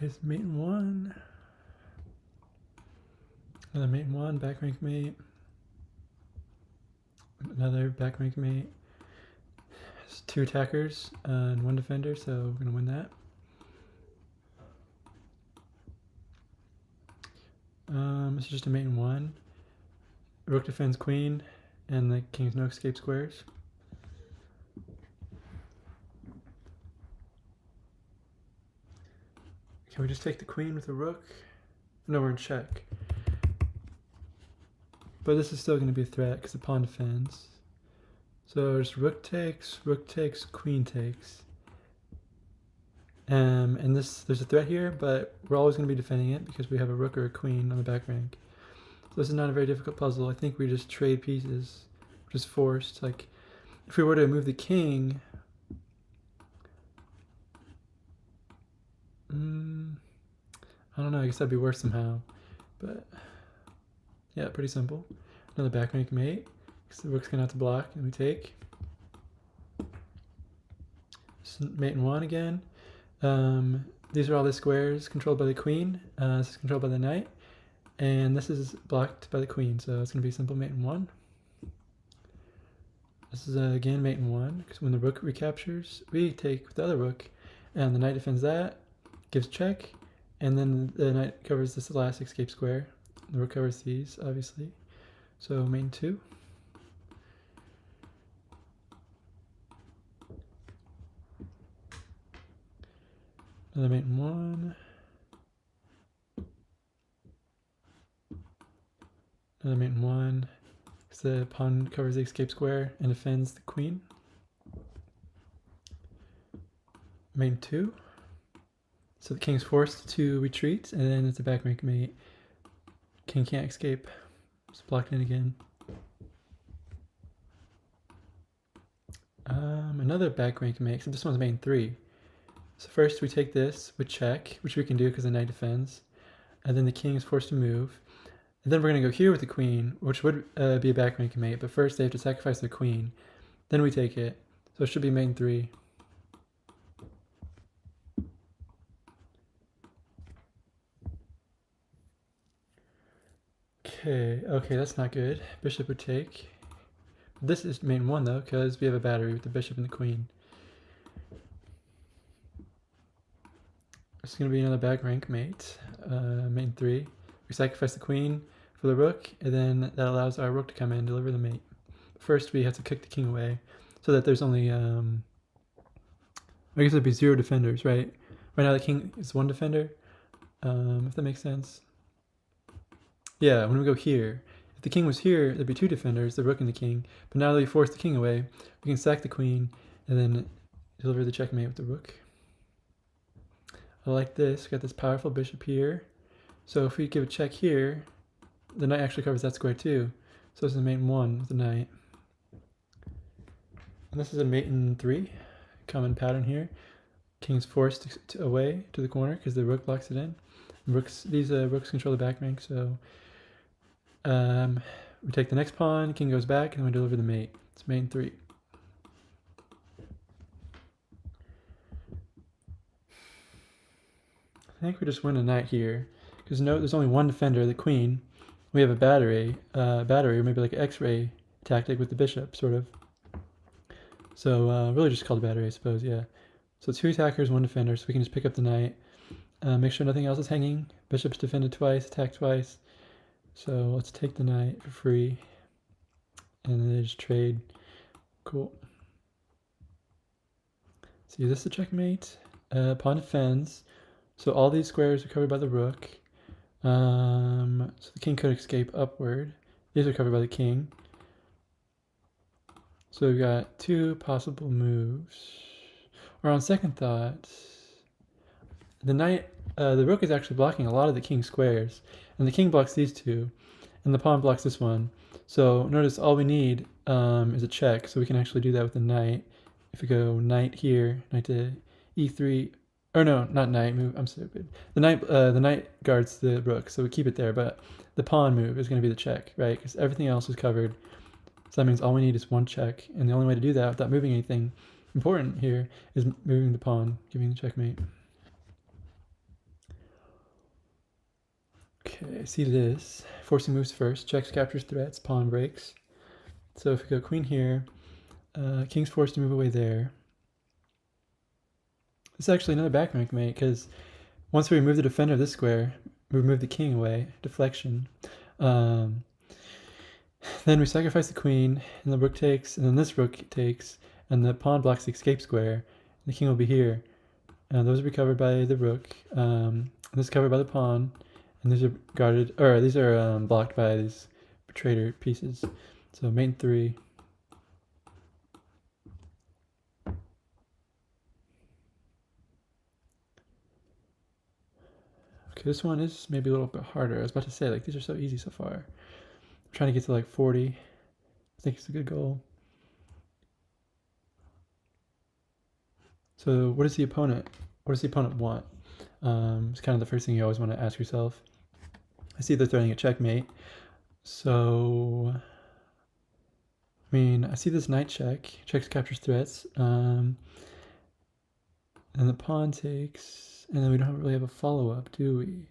Okay, it's mate in one. Another mate in one, back rank mate. Another back rank mate. It's 2 attackers and 1 defender, so we're gonna win that. This is just a mate in one. Rook defends queen, and the king has no escape squares. Can we just take the queen with the rook? No, we're in check. But this is still going to be a threat because the pawn defends. So just rook takes, queen takes. And there's a threat here, but we're always going to be defending it because we have a rook or a queen on the back rank. So this is not a very difficult puzzle. I think we just trade pieces, just forced. Like, if we were to move the king, I don't know, I guess that'd be worse somehow. But yeah, pretty simple. Another back rank mate, because the rook's gonna have to block, and we take. Mate in one again. These are all the squares controlled by the queen. This is controlled by the knight. And this is blocked by the queen, so it's going to be simple mate in one. This is again mate in one, because when the rook recaptures, we take with the other rook, and the knight defends that, gives check, and then the knight covers this last escape square. The rook covers these, obviously. So mate in two. Another mate in one. Another mate in one, because the pawn covers the escape square and defends the queen. Mate in two. So the king's forced to retreat, and then it's a back rank mate. King can't escape. It's blocked in again. Another back rank mate, except this one's mate in three. So first we take this with check, which we can do because the knight defends. And then the king is forced to move. And then we're going to go here with the queen, which would be a back rank mate, but first they have to sacrifice their queen. Then we take it. So it should be mate in three. Okay, that's not good. Bishop would take. This is mate in one though, because we have a battery with the bishop and the queen. This is going to be another back rank mate, mate in three. We sacrifice the queen for the rook, and then that allows our rook to come in and deliver the mate. First, we have to kick the king away, so that there's only, I guess there'd be 0 defenders, right? Right now the king is 1 defender, if that makes sense. Yeah, when we go here, if the king was here, there'd be 2 defenders, the rook and the king. But now that we force the king away, we can sack the queen, and then deliver the checkmate with the rook. I like this. We got this powerful bishop here. So if we give a check here, the knight actually covers that square too. So this is a mate in one with the knight. And this is a mate in three. Common pattern here. King's forced away to the corner because the rook blocks it in. These rooks control the back rank, so we take the next pawn, king goes back, and then we deliver the mate. It's mate in three. I think we just win a knight here, because there's only 1 defender, the queen. We have a battery, or maybe like an X-ray tactic with the bishop, sort of. So really just called a battery, I suppose, yeah. So 2 attackers, 1 defender, so we can just pick up the knight. Make sure nothing else is hanging. Bishop's defended twice, attacked twice. So let's take the knight for free. And then they just trade. Cool. See, this is a checkmate. Pawn defends. So all these squares are covered by the rook. So the king could escape upward. These are covered by the king. So we've got 2 possible moves. Or on second thought, the rook is actually blocking a lot of the king's squares. And the king blocks these 2. And the pawn blocks this one. So notice all we need is a check. So we can actually do that with the knight. If we go knight here, knight to e3. Or no, not knight move. I'm stupid. The knight guards the rook, so we keep it there. But the pawn move is going to be the check, right? Because everything else is covered. So that means all we need is 1 check, and the only way to do that without moving anything important here is moving the pawn, giving the checkmate. Okay, I see this. Forcing moves first. Checks, captures, threats, pawn breaks. So if we go queen here, king's forced to move away there. This is actually another back rank mate, because once we remove the defender of this square, we remove the king away. Deflection. Then we sacrifice the queen, and the rook takes, and then this rook takes, and the pawn blocks the escape square, and the king will be here. Those will be covered by the rook. This is covered by the pawn, and these are guarded, or these are blocked by these traitor pieces. So mate in 3. Okay, this one is maybe a little bit harder. I was about to say, like, these are so easy so far. I'm trying to get to like 40. I think it's a good goal. So what does the opponent want? It's kind of the first thing you always want to ask yourself. I see they're throwing a checkmate. So, I mean, I see this knight check. Checks, captures, threats. And the pawn takes. And then we don't really have a follow-up, do we?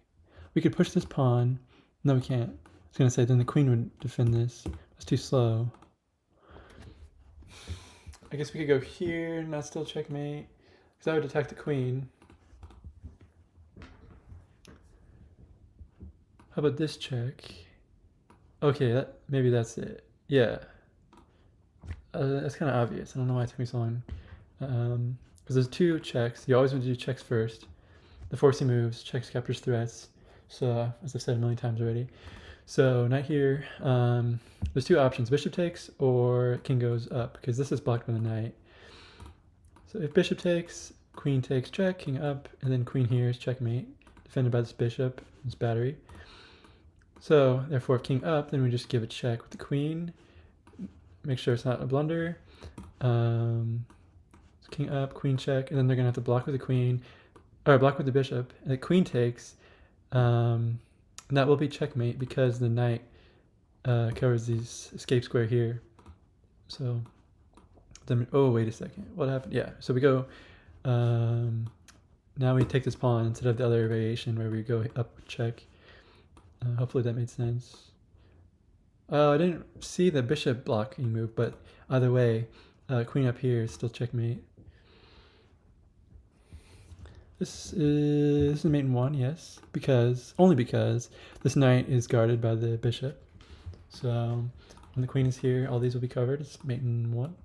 We could push this pawn. No, we can't. I was going to say, then the queen would defend this. That's too slow. I guess we could go here, not still checkmate. Because I would attack the queen. How about this check? Okay, maybe that's it. Yeah. That's kind of obvious. I don't know why it took me so long. Because there's 2 checks. You always want to do checks first. The forcing moves, checks, captures, threats. So, as I've said a million times already. So, knight here. There's 2 options. Bishop takes or king goes up. Because this is blocked by the knight. So if bishop takes, queen takes, check, king up, and then queen here is checkmate, defended by this bishop, this battery. So therefore, if king up, then we just give a check with the queen. Make sure it's not a blunder. King up, queen check, and then they're gonna have to block with the queen, or block with the bishop. And the queen takes, and that will be checkmate because the knight covers this escape square here. So. Oh, wait a second. What happened? Yeah, so we go, now we take this pawn instead of the other variation where we go up check. Hopefully that made sense. I didn't see the bishop blocking move, but either way, queen up here is still checkmate. This is mate in 1, yes, only because this knight is guarded by the bishop. So when the queen is here, all these will be covered. It's mate in 1.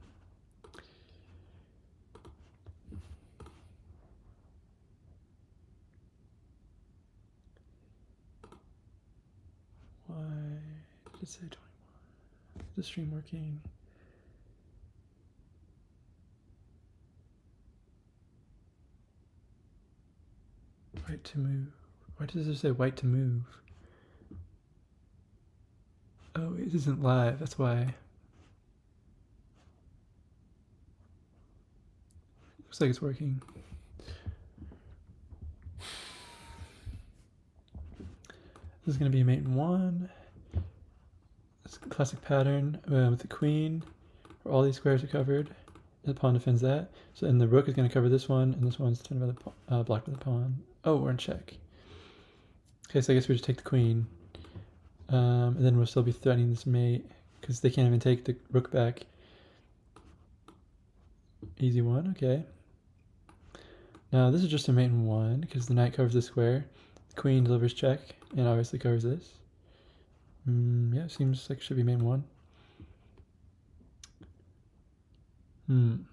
Let's say 21. Is the stream working? White to move. Why does it say white to move? Oh, it isn't live, that's why. Looks like it's working. This is going to be mate in 1. It's a classic pattern with the queen, where all these squares are covered. The pawn defends that. So, and the rook is going to cover this one, and this one's blocked by the pawn. Oh, we're in check. Okay, so I guess we just take the queen. And then we'll still be threatening this mate, because they can't even take the rook back. Easy one, okay. Now, this is just a mate in 1, because the knight covers the square. The queen delivers check, and obviously covers this. Yeah, seems like it should be mate in 1.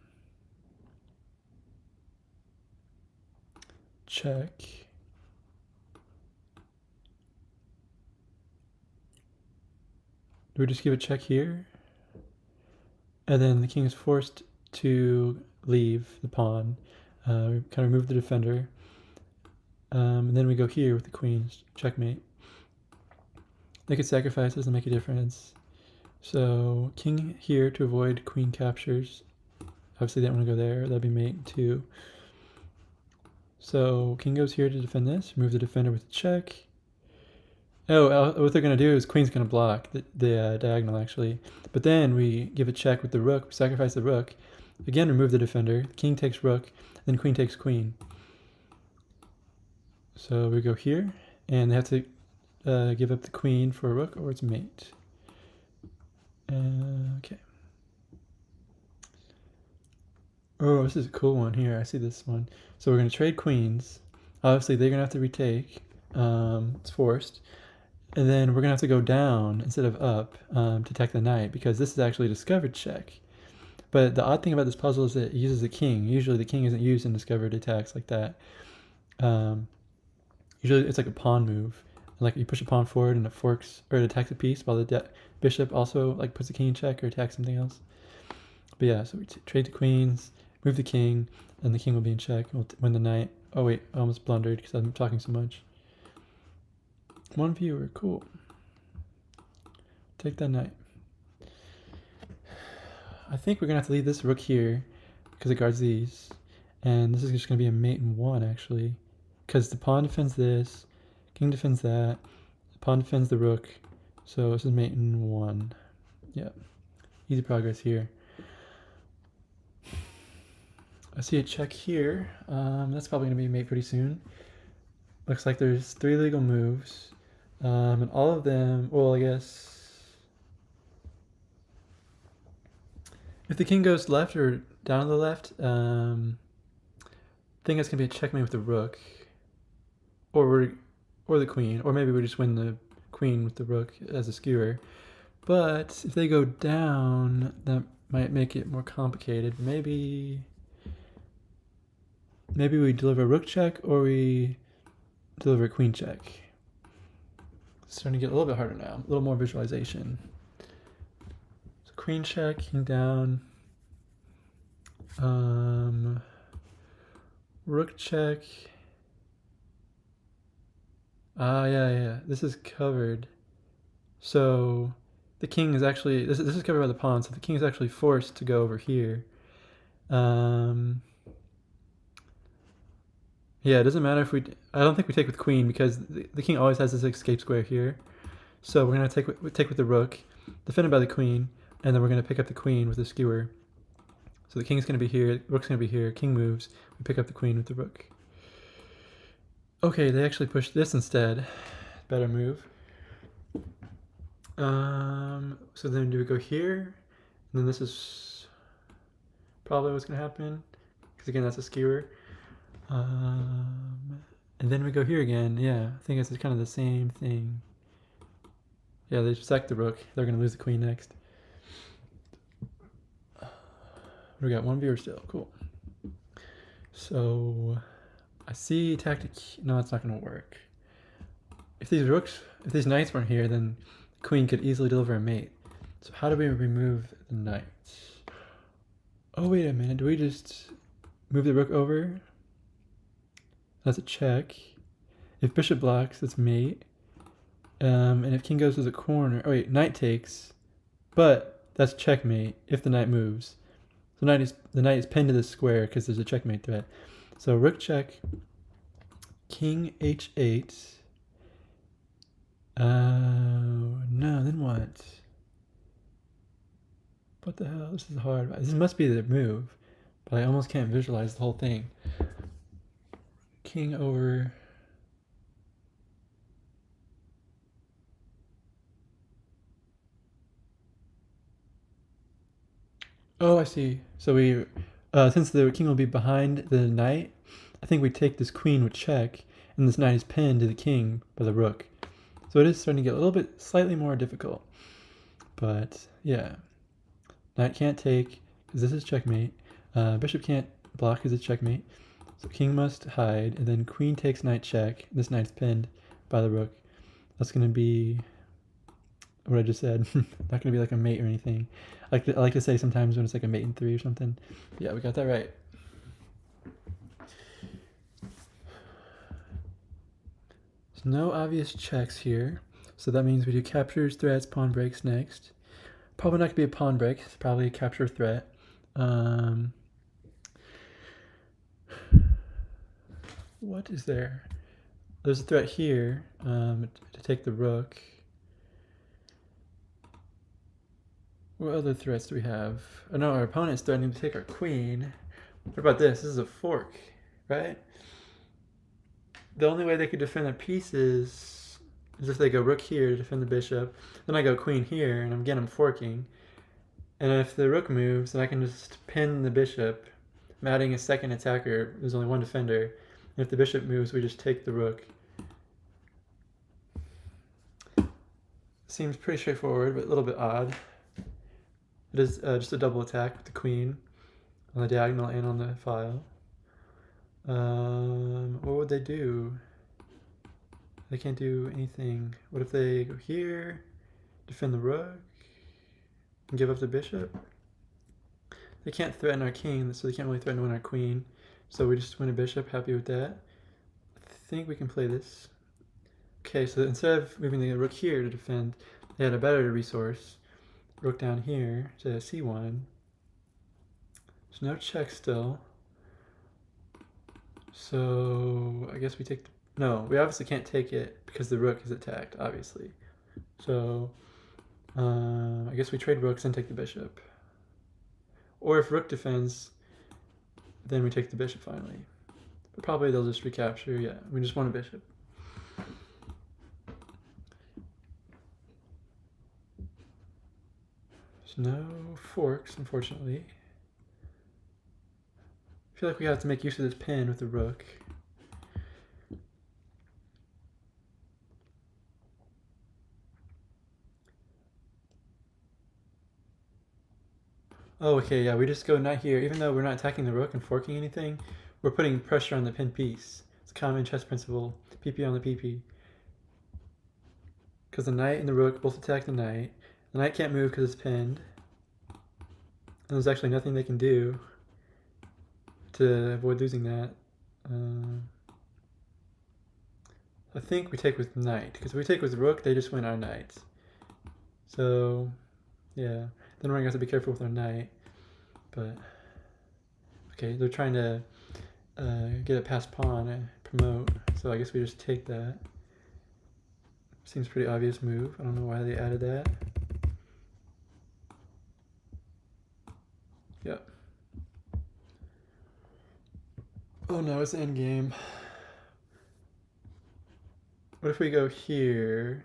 Check. Do we just give a check here? And then the king is forced to leave the pawn. We kind of remove the defender. And then we go here with the queen's checkmate. They could sacrifice, doesn't make a difference. So king here to avoid queen captures. Obviously they don't want to go there, that'd be mate 2. So king goes here to defend this, remove the defender with a check. Oh, what they're going to do is queen's going to block the diagonal actually. But then we give a check with the rook, we sacrifice the rook. Again, remove the defender, king takes rook, then queen takes queen. So we go here, and they have to give up the queen for a rook or its mate. Okay. Oh, this is a cool one here. I see this one. So we're going to trade queens. Obviously, they're going to have to retake. It's forced. And then we're going to have to go down instead of up to attack the knight, because this is actually a discovered check. But the odd thing about this puzzle is that it uses the king. Usually the king isn't used in discovered attacks like that. Usually it's like a pawn move. Like you push a pawn forward and it forks, or it attacks a piece, while the bishop also like puts the king in check or attacks something else. But yeah, so we trade the queens, move the king, and the king will be in check. We'll win the knight. Oh wait, I almost blundered because I'm talking so much. One viewer, cool. Take that knight. I think we're gonna have to leave this rook here because it guards these. And this is just gonna be a mate in one actually. Because the pawn defends this, king defends that, the pawn defends the rook. So this is mate in one. Yeah. Easy progress here. I see a check here. That's probably gonna be a mate pretty soon. Looks like there's 3 legal moves. And all of them, well, I guess if the king goes left or down to the left, I think it's gonna be a checkmate with the rook, or the queen, or maybe we just win the queen with the rook as a skewer. But if they go down, that might make it more complicated. Maybe we deliver a rook check, or we deliver a queen check. It's starting to get a little bit harder now. A little more visualization. So queen check, king down. Rook check. Yeah. This is covered. So the king is actually, this is covered by the pawn, so the king is actually forced to go over here. Yeah, it doesn't matter if I don't think we take with queen, because the king always has this escape square here. So we're going to take with the rook, defended by the queen, and then we're going to pick up the queen with the skewer. So the king's going to be here, the rook's going to be here, king moves, we pick up the queen with the rook. Okay, they actually pushed this instead. Better move. So then do we go here? And then this is probably what's going to happen, because again, that's a skewer. And then we go here again. Yeah, I think it's kind of the same thing. Yeah, they just sack the rook. They're going to lose the queen next. We got 1 viewer still. Cool. So I see tactic. No, it's not going to work. If these knights weren't here, then the queen could easily deliver a mate. So how do we remove the knights? Oh, wait a minute. Do we just move the rook over? That's a check. If bishop blocks, it's mate. And if king goes to the corner, oh wait, knight takes, but that's checkmate if the knight moves. So the knight is pinned to this square because there's a checkmate threat. So rook check, king h8. No, then what? What the hell? This is hard. This must be the move, but I almost can't visualize the whole thing. King over. Oh, I see. So we, since the king will be behind the knight, I think we take this queen with check, and this knight is pinned to the king by the rook. So it is starting to get a little bit slightly more difficult. But yeah, knight can't take because this is checkmate. Bishop can't block because it's checkmate. So king must hide, and then queen takes knight check. This knight's pinned by the rook. That's going to be what I just said. Not going to be like a mate or anything. I like to say sometimes when it's like a mate in 3 or something. Yeah, we got that right. So no obvious checks here. So that means we do captures, threats, pawn breaks next. Probably not going to be a pawn break. It's probably a capture threat. What is there? There's a threat here to take the rook. What other threats do we have? Oh no, our opponent's threatening to take our queen. What about this? This is a fork, right? The only way they could defend their pieces is if they go rook here to defend the bishop, then I go queen here, and again I'm forking. And if the rook moves, then I can just pin the bishop. I'm adding a second attacker. There's only one defender. And if the bishop moves, we just take the rook. Seems pretty straightforward, but a little bit odd. It is just a double attack with the queen on the diagonal and on the file. What would they do? They can't do anything. What if they go here, defend the rook, and give up the bishop? They can't threaten our king, so they can't really threaten to win our queen. So we just win a bishop, happy with that. I think we can play this. Okay, so instead of moving the rook here to defend, they had a better resource. Rook down here to c1. There's no check still. So I guess we take no, we obviously can't take it because the rook is attacked, obviously. So I guess we trade rooks and take the bishop. Or if rook defends, then we take the bishop finally. But probably they'll just recapture, yeah. We just want a bishop. There's no forks, unfortunately. I feel like we have to make use of this pin with the rook. Oh, okay, yeah, we just go knight here. Even though we're not attacking the rook and forking anything, we're putting pressure on the pinned piece. It's a common chess principle, PP on the PP. Because the knight and the rook both attack the knight. The knight can't move because it's pinned. And there's actually nothing they can do to avoid losing that. I think we take with knight, because if we take with rook, they just win our knight. So, yeah. Then we're going to have to be careful with our knight. But, okay, they're trying to get a passed pawn and promote. So I guess we just take that. Seems pretty obvious move. I don't know why they added that. Yep. Oh no, it's the end game. What if we go here?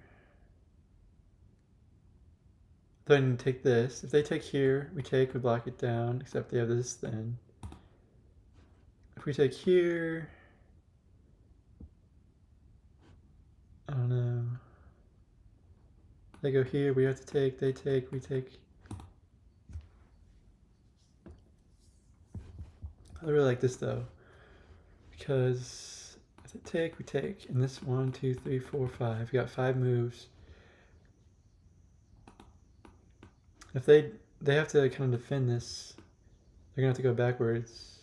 Then take this. If they take here, we take, we block it down, except they have this then. If we take here, I don't know. They go here, we have to take, they take, we take. I really like this though, because if they take, we take. And this 1, 2, 3, 4, 5. We got 5 moves. If they have to kind of defend this, they're gonna have to go backwards.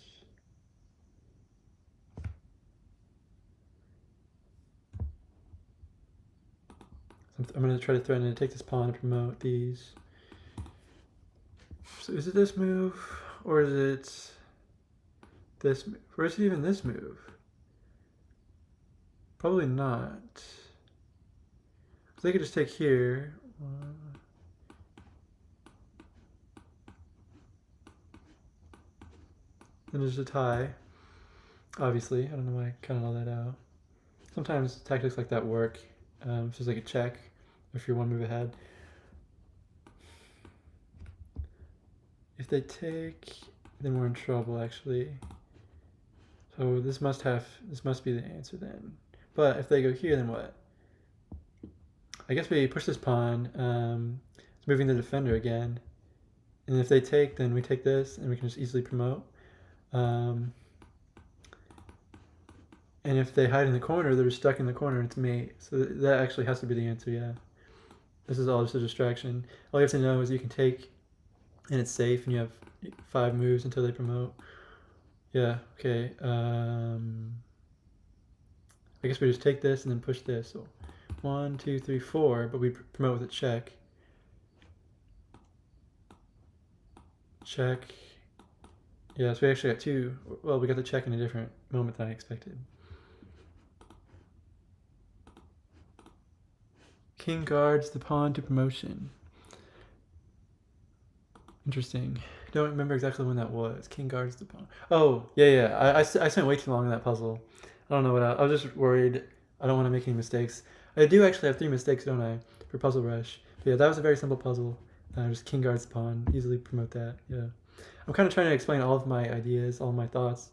So I'm gonna try to threaten to take this pawn to promote these. So is it this move, or is it this move? Or is it even this move? Probably not. So they could just take here. Then there's a tie. Obviously, I don't know why I counted all that out. Sometimes tactics like that work. It's just like a check if you're one move ahead. If they take, then we're in trouble actually. So this must be the answer then. But if they go here, then what? I guess we push this pawn. It's moving the defender again. And if they take, then we take this, and we can just easily promote. And if they hide in the corner, they're stuck in the corner, and it's mate. So that actually has to be the answer, yeah. This is all just a distraction. All you have to know is you can take, and it's safe, and you have 5 moves until they promote. Yeah, okay. I guess we just take this and then push this. So 1, 2, 3, 4, but we promote with a check. Check. Yeah, so we actually got 2. Well, we got the check in a different moment than I expected. King guards the pawn to promotion. Interesting. Don't remember exactly when that was. King guards the pawn. Oh, yeah. I spent way too long in that puzzle. I don't know what I was just worried I don't want to make any mistakes. I do actually have 3 mistakes, don't I, for Puzzle Rush. But yeah, that was a very simple puzzle. Just king guards the pawn, easily promote that. Yeah, I'm kind of trying to explain all of my ideas, all my thoughts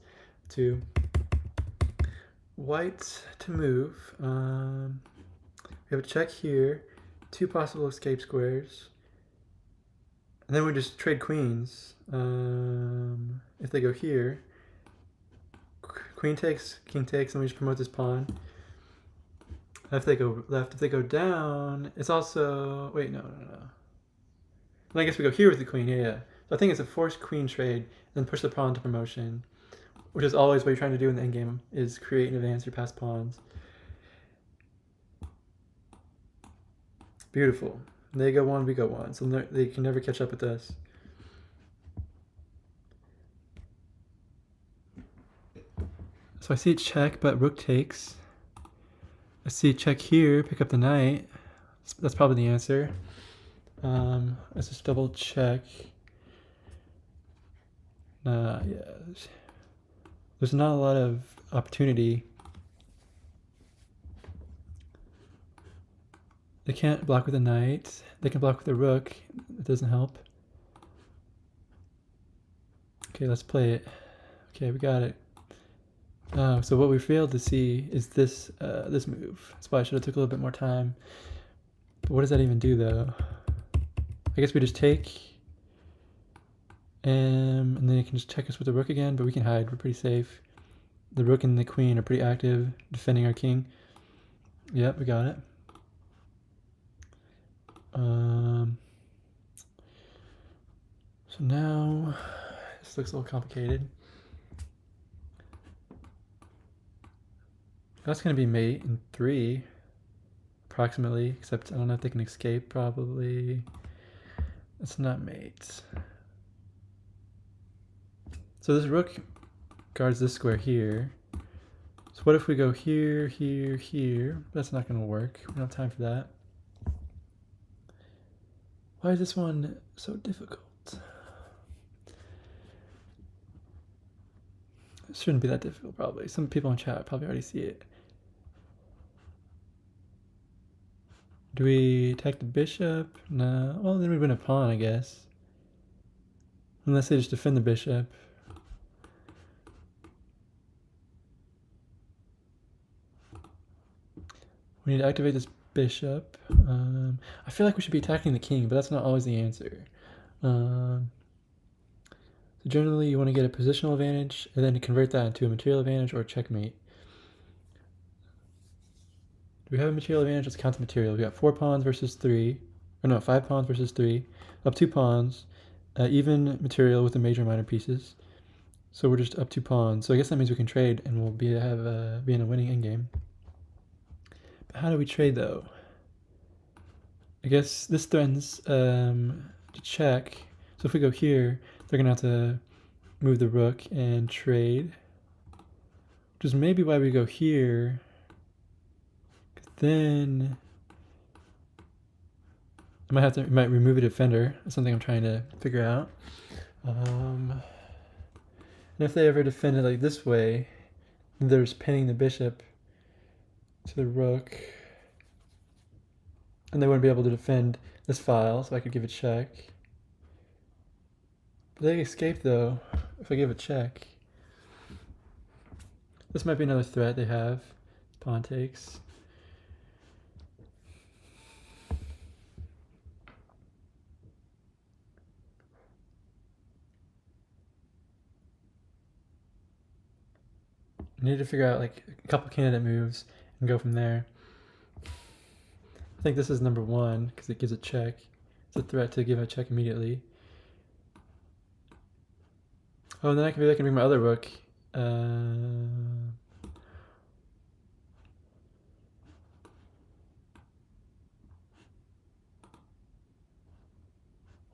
to white to move. We have a check here, 2 possible escape squares, and then we just trade queens. If they go here, queen takes, king takes, and we just promote this pawn. If they go left, if they go down, it's also, wait, no. And I guess we go here with the queen, yeah. So I think it's a forced queen trade, then push the pawn to promotion, which is always what you're trying to do in the endgame, is create and advance your past pawns. Beautiful. They go 1, we go 1, so they can never catch up with us. So I see check, but rook takes. I see check here, pick up the knight. That's probably the answer. Let's just double check. Yeah, there's not a lot of opportunity. They can't block with a knight. They can block with a rook. It doesn't help. Okay, let's play it. Okay, we got it. So what we failed to see is this this move. That's why I should have took a little bit more time. But what does that even do, though? I guess we just take, and then it can just check us with the rook again, but we can hide. We're pretty safe. The rook and the queen are pretty active, defending our king. Yep, we got it. So now, this looks a little complicated. That's going to be mate in 3, approximately, except I don't know if they can escape, probably. It's not mate. So this rook guards this square here. So what if we go here, here, here? That's not going to work. We don't have time for that. Why is this one so difficult? It shouldn't be that difficult, probably. Some people in chat probably already see it. Do we attack the bishop? No. Well, then we win a pawn, I guess. Unless they just defend the bishop. We need to activate this bishop. I feel like we should be attacking the king, but that's not always the answer. So generally, you want to get a positional advantage, and then convert that into a material advantage or a checkmate. Do we have a material advantage? Let's count the material. We got 4 pawns versus 3. Or no, 5 pawns versus 3. Up 2 pawns. Even material with the major and minor pieces. So we're just up 2 pawns. So I guess that means we can trade, and we'll be in a winning endgame. But how do we trade, though? I guess this threatens to check. So if we go here, they're going to have to move the rook and trade. Which is maybe why we go here. Then I might remove a defender. That's something I'm trying to figure out. And if they ever defend it like this way, they're just pinning the bishop to the rook. And they wouldn't be able to defend this file, so I could give a check. But they escape, though, if I give a check. This might be another threat they have. Pawn takes. I need to figure out like a couple candidate moves and go from there. I think this is number 1 because it gives a check. It's a threat to give a check immediately. Oh, and then maybe I can bring my other rook.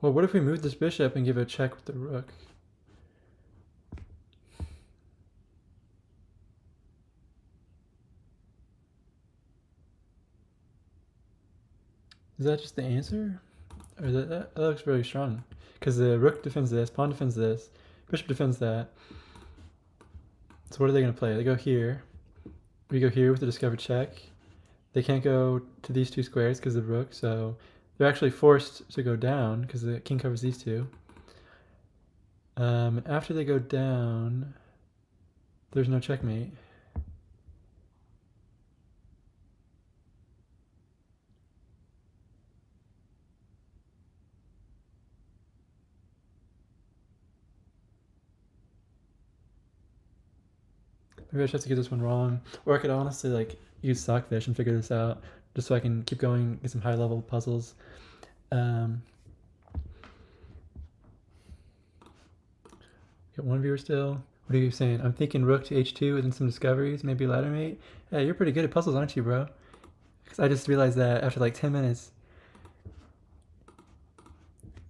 Well, what if we move this bishop and give a check with the rook? Is that just the answer? Or that looks really strong. Because the rook defends this, pawn defends this, bishop defends that. So what are they going to play? They go here. we go here with the discovered check. They can't go to these two squares because of the rook, so they're actually forced to go down because the king covers these two. After they go down, there's no checkmate. Maybe I should have to get this one wrong. Or I could honestly like use Stockfish and figure this out just so I can keep going, get some high level puzzles. Got one viewer still. What are you saying? I'm thinking rook to h2 and then some discoveries, maybe ladder mate. Hey, you're pretty good at puzzles, aren't you, bro? Because I just realized that after like 10 minutes.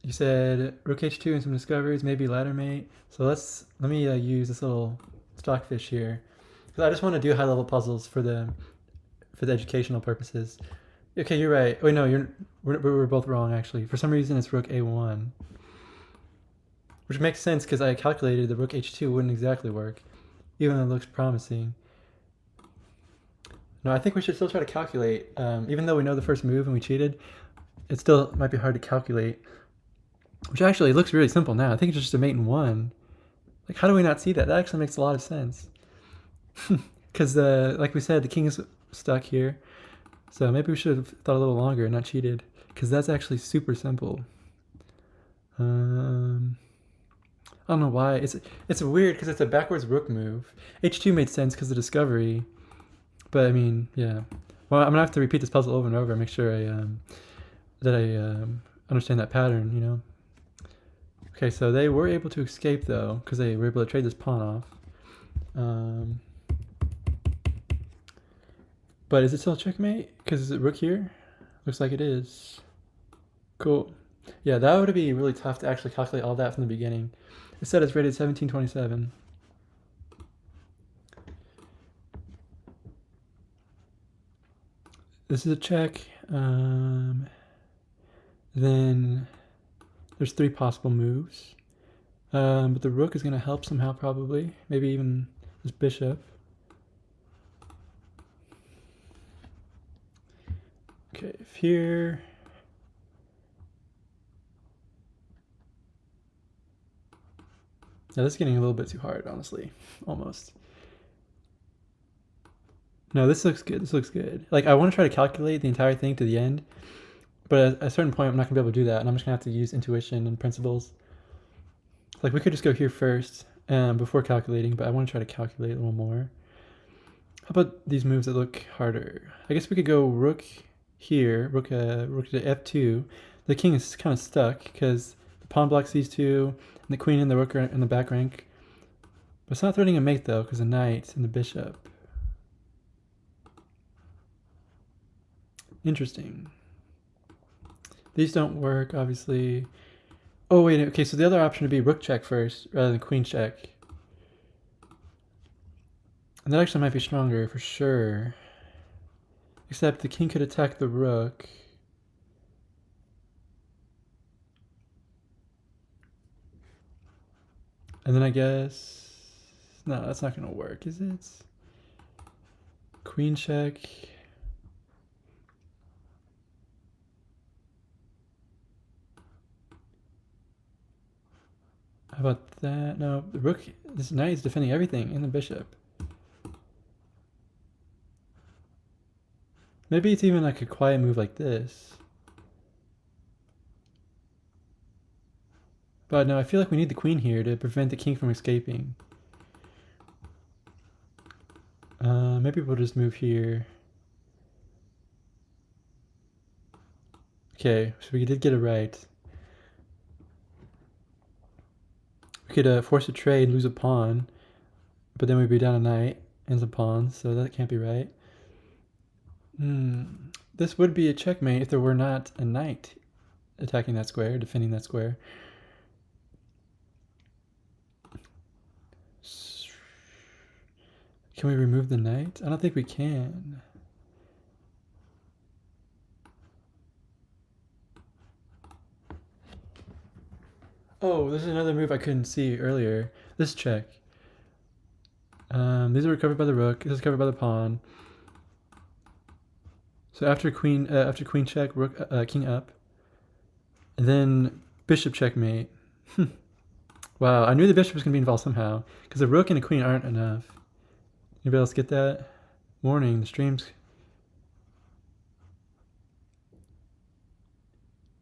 You said rook h2 and some discoveries, maybe ladder mate. So let me use this little Stockfish here. Because I just want to do high level puzzles for the educational purposes. Okay, you're right. Wait, no, we're both wrong actually. For some reason, it's rook a1, which makes sense because I calculated the rook h2 wouldn't exactly work, even though it looks promising. No, I think we should still try to calculate. Even though we know the first move and we cheated, it still might be hard to calculate. Which actually looks really simple now. I think it's just a mate in one. Like, how do we not see that? That actually makes a lot of sense. Because, like we said, the king is stuck here. So maybe we should have thought a little longer and not cheated. Because that's actually super simple. I don't know why. It's weird because it's a backwards rook move. h2 made sense because of the discovery. But, I mean, yeah. Well, I'm going to have to repeat this puzzle over and over and make sure that I understand that pattern, you know? Okay, so they were able to escape, though, because they were able to trade this pawn off. But is it still a checkmate? Because is it rook here? Looks like it is. Cool. Yeah, that would be really tough to actually calculate all that from the beginning. It said it's rated 1727. This is a check. Then there's 3 possible moves. But the rook is going to help somehow, probably. Maybe even this bishop. Okay, if here... Now this is getting a little bit too hard, honestly. Almost. No, this looks good. This looks good. Like, I want to try to calculate the entire thing to the end. But at a certain point, I'm not going to be able to do that. And I'm just going to have to use intuition and principles. Like, we could just go here first before calculating. But I want to try to calculate a little more. How about these moves that look harder? I guess we could go rook here. Rook to f2. The king is kind of stuck because the pawn blocks these two. And the queen and the rook are in the back rank. But it's not threatening a mate, though, because the knight and the bishop. Interesting. These don't work, obviously. Oh, wait, okay, so the other option would be rook check first, rather than queen check. And that actually might be stronger, for sure. Except the king could attack the rook. And then I guess... No, that's not going to work, is it? Queen check... How about that? No, the rook, this knight is defending everything and the bishop. Maybe it's even like a quiet move like this. But no, I feel like we need the queen here to prevent the king from escaping. Maybe we'll just move here. Okay, so we did get it right. We could force a trade, lose a pawn, but then we'd be down a knight and some pawns, so that can't be right. This would be a checkmate if there were not a knight attacking that square, defending that square. Can we remove the knight? I don't think we can. Oh, there's another move I couldn't see earlier. This check. These are recovered by the rook. This is covered by the pawn. So after queen check, rook, king up, and then bishop checkmate. Wow, I knew the bishop was going to be involved somehow, because a rook and a queen aren't enough. Anybody else get that? Warning, the stream's...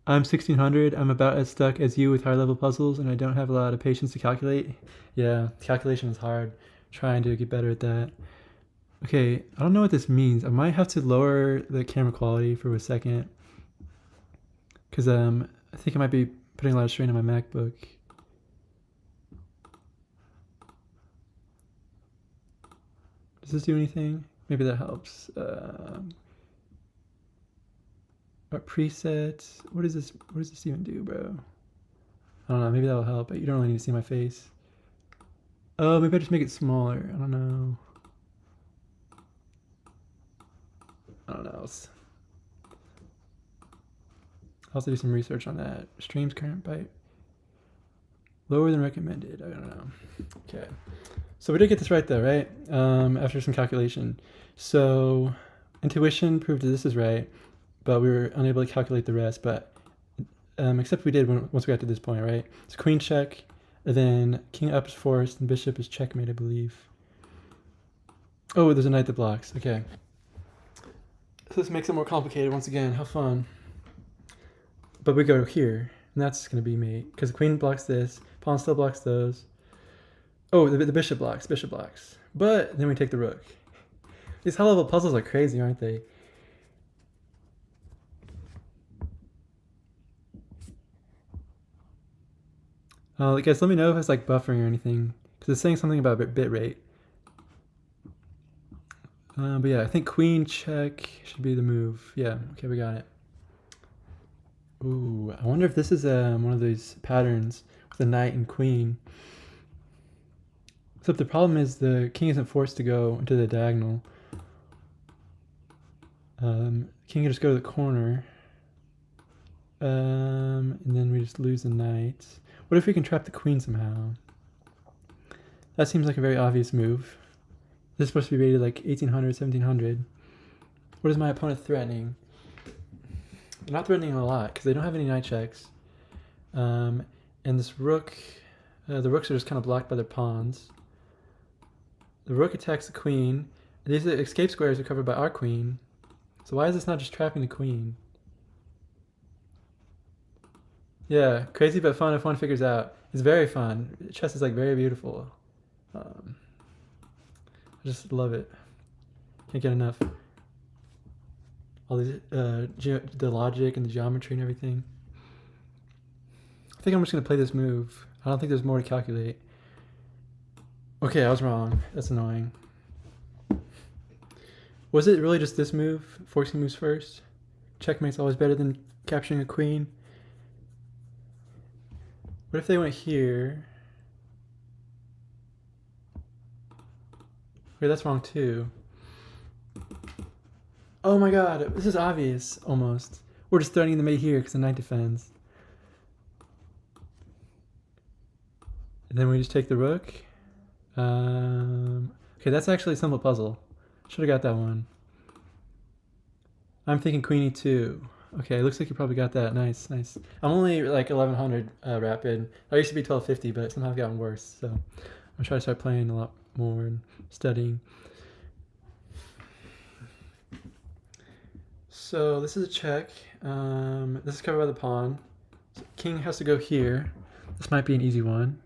I'm 1600. I'm about as stuck as you with high level puzzles, and I don't have a lot of patience to calculate. Yeah, calculation is hard. Trying to get better at that. Okay, I don't know what this means. I might have to lower the camera quality for a second, because I think I might be putting a lot of strain on my MacBook. Does this do anything? Maybe that helps. Our presets. What does this even do, bro? I don't know. Maybe that'll help, but you don't really need to see my face. Oh, maybe I just make it smaller. I don't know. I'll have to do some research on that. Streams current byte. Lower than recommended. I don't know. Okay. So we did get this right though, right? After some calculation. So intuition proved that this is right, but we were unable to calculate the rest. But except we did once we got to this point, right? So queen check, and then king up is forced, and bishop is checkmate, I believe. Oh, there's a knight that blocks. Okay. So this makes it more complicated once again. How fun. But we go here, and that's going to be mate, because the queen blocks this, pawn still blocks those. Oh, the bishop blocks, But then we take the rook. These high-level puzzles are crazy, aren't they? Guys, let me know if it's like buffering or anything, because it's saying something about bit rate. But yeah, I think queen check should be the move. Yeah, okay, we got it. Ooh, I wonder if this is one of these patterns with the knight and queen. Except the problem is the king isn't forced to go into the diagonal. King can just go to the corner. And then we just lose the knight. What if we can trap the queen somehow? That seems like a very obvious move. This is supposed to be rated like 1800, 1700. What is my opponent threatening? They're not threatening a lot because they don't have any knight checks. And this rook, the rooks are just kind of blocked by their pawns. The rook attacks the queen. These escape squares are covered by our queen. So why is this not just trapping the queen? Yeah, crazy but fun if one figures out. It's very fun. Chess is like very beautiful. I just love it. Can't get enough. All these, the logic and the geometry and everything. I think I'm just gonna play this move. I don't think there's more to calculate. Okay, I was wrong. That's annoying. Was it really just this move? Forcing moves first? Checkmate's always better than capturing a queen. What if they went here? Wait, that's wrong too. Oh my god, this is obvious, almost. We're just threatening the mate here because the knight defends. And then we just take the rook. Okay, that's actually a simple puzzle. Should have got that one. I'm thinking queen e2. Okay, looks like you probably got that. Nice, nice. I'm only like 1100 rapid. I used to be 1250, but somehow I've gotten worse. So I'm trying to start playing a lot more and studying. So this is a check. This is covered by the pawn. So king has to go here. This might be an easy one.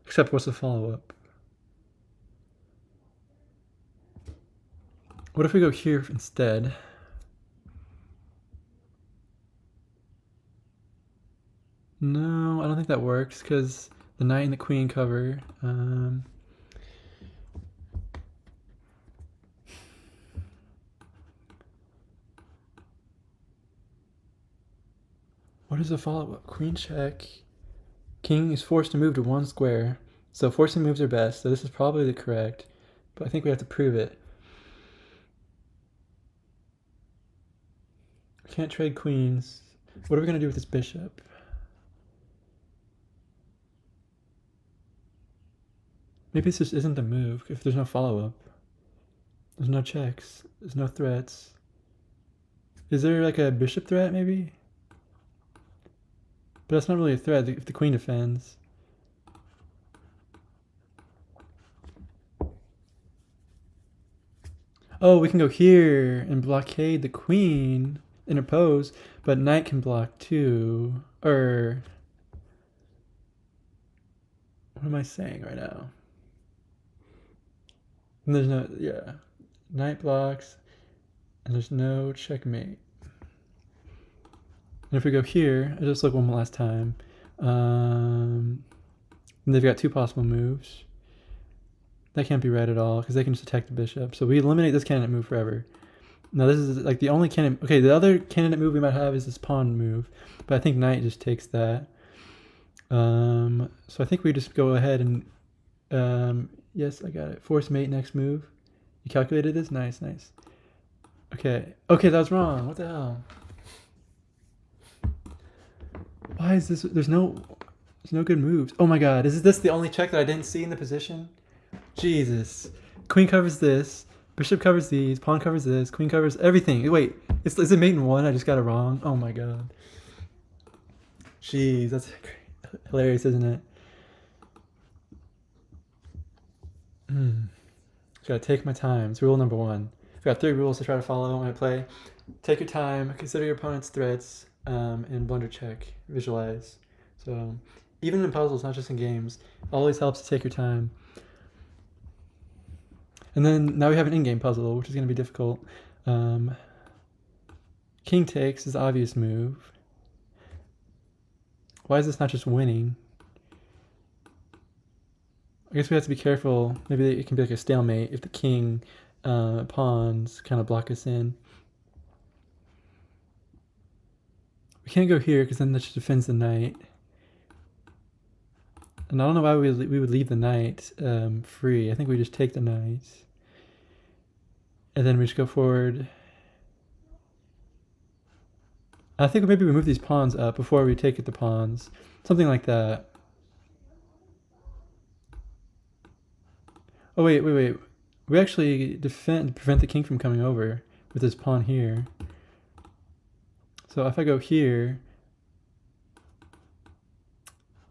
Except what's the follow-up? What if we go here instead? No, I don't think that works because the knight and the queen cover. What is the follow-up? Queen check. King is forced to move to one square. So forcing moves are best. So this is probably the correct. But I think we have to prove it. Can't trade queens. What are we going to do with this bishop? Maybe this just isn't the move if there's no follow-up. There's no checks. There's no threats. Is there like a bishop threat maybe? But that's not really a threat if the queen defends. Oh, we can go here and blockade the queen, interpose, but knight can block too. Or what am I saying right now? And there's no, yeah, knight blocks, and there's no checkmate. And if we go here, I'll just look one last time. And they've got two possible moves. That can't be right at all because they can just attack the bishop. So we eliminate this candidate move forever. Now this is like the only candidate. Okay, the other candidate move we might have is this pawn move, but I think knight just takes that. So I think we just go ahead and yes, I got it. Force mate next move. You calculated this? Nice, nice. Okay, that was wrong. What the hell? Why is this? There's no good moves. Oh my god, is this the only check that I didn't see in the position? Jesus. Queen covers this. Bishop covers these. Pawn covers this. Queen covers everything. Wait, is it mate in one? I just got it wrong. Oh my god. Jeez, that's hilarious, isn't it? Just gotta take my time. It's rule number 1. I've got 3 rules to try to follow when I play. Take your time. Consider your opponent's threats. And blunder check. Visualize. So even in puzzles, not just in games, always helps to take your time. And then now we have an in-game puzzle, which is going to be difficult. King takes is the obvious move. Why is this not just winning? I guess we have to be careful. Maybe it can be like a stalemate if the king pawns kind of block us in. We can't go here because then that just defends the knight. And I don't know why we would leave the knight free. I think we just take the knight. And then we just go forward. I think maybe we move these pawns up before we take the pawns. Something like that. Oh, wait. We actually prevent the king from coming over with this pawn here. So if I go here,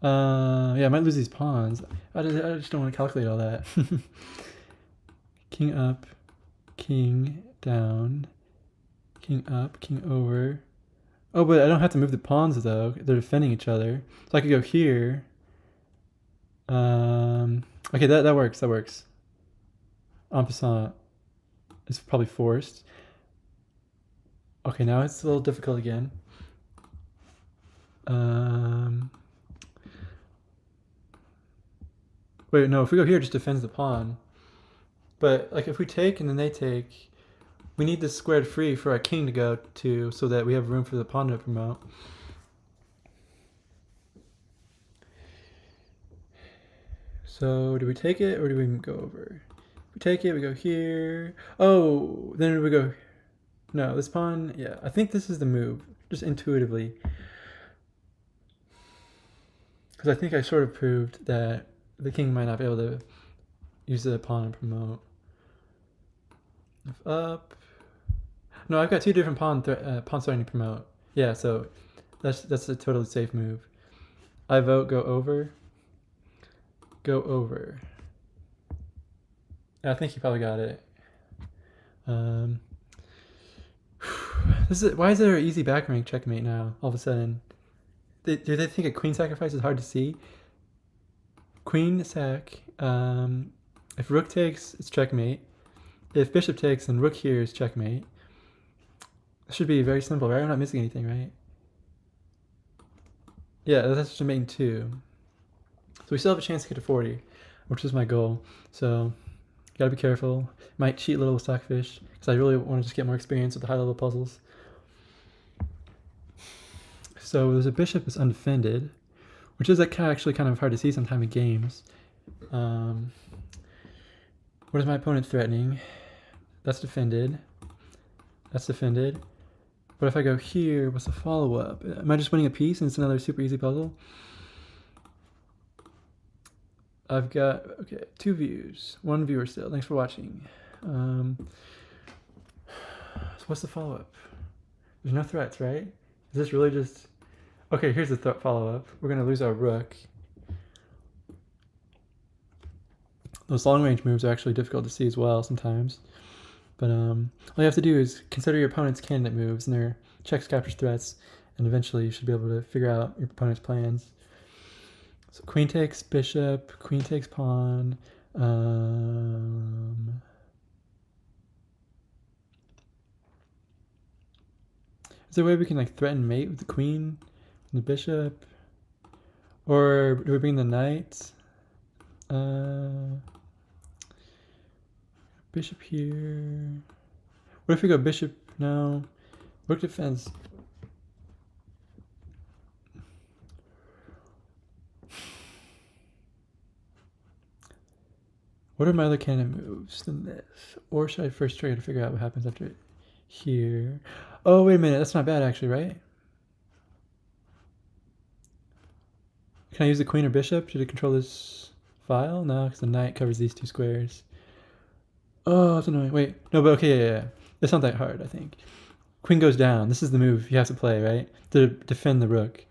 yeah, I might lose these pawns. I just don't want to calculate all that. King up, king down, king up, king over. Oh, but I don't have to move the pawns though. They're defending each other. So I could go here. Okay, that works. That works. En passant. It's probably forced. Okay, now it's a little difficult again. Wait, no, if we go here, it just defends the pawn. But like if we take and then they take, we need this squared free for our king to go to so that we have room for the pawn to promote. So do we take it or do we go over? If we take it, we go here. Oh, then we go... No, this pawn, yeah. I think this is the move, just intuitively. Because I think I sort of proved that the king might not be able to use the pawn and promote. If up... No, I've got 2 different pawns starting to promote. Yeah, so that's a totally safe move. I vote go over. Go over. I think you probably got it. Why is there an easy back rank checkmate now, all of a sudden? Do they think a queen sacrifice is hard to see? Queen sack. If rook takes, it's checkmate. If bishop takes, then rook here is checkmate. It should be very simple, right? I'm not missing anything, right? Yeah, that's just main 2. So we still have a chance to get to 40, which is my goal. So gotta be careful. Might cheat a little with Stockfish because I really want to just get more experience with the high-level puzzles. So there's a bishop that's undefended, which is actually kind of hard to see sometimes in games. What is my opponent threatening? That's defended. That's defended. But if I go here, what's the follow-up? Am I just winning a piece and it's another super easy puzzle? I've got, okay, 2 views, 1 viewer still. Thanks for watching. So what's the follow-up? There's no threats, right? Is this really just... Okay, here's the follow-up. We're going to lose our rook. Those long-range moves are actually difficult to see as well sometimes. But all you have to do is consider your opponent's candidate moves and their checks, captures, threats, and eventually you should be able to figure out your opponent's plans. So queen takes bishop, queen takes pawn. Is there a way we can like threaten mate with the queen and the bishop? Or do we bring the knight? Bishop here. What if we go bishop? No. Rook defense. What are my other candidate moves than this? Or should I first try to figure out what happens after it here? Oh, wait a minute. That's not bad actually, right? Can I use the queen or bishop to control this file? No, because the knight covers these 2 squares. Oh, that's annoying. Wait. No, but okay, yeah. It's not that hard, I think. Queen goes down. This is the move you have to play, right? To defend the rook.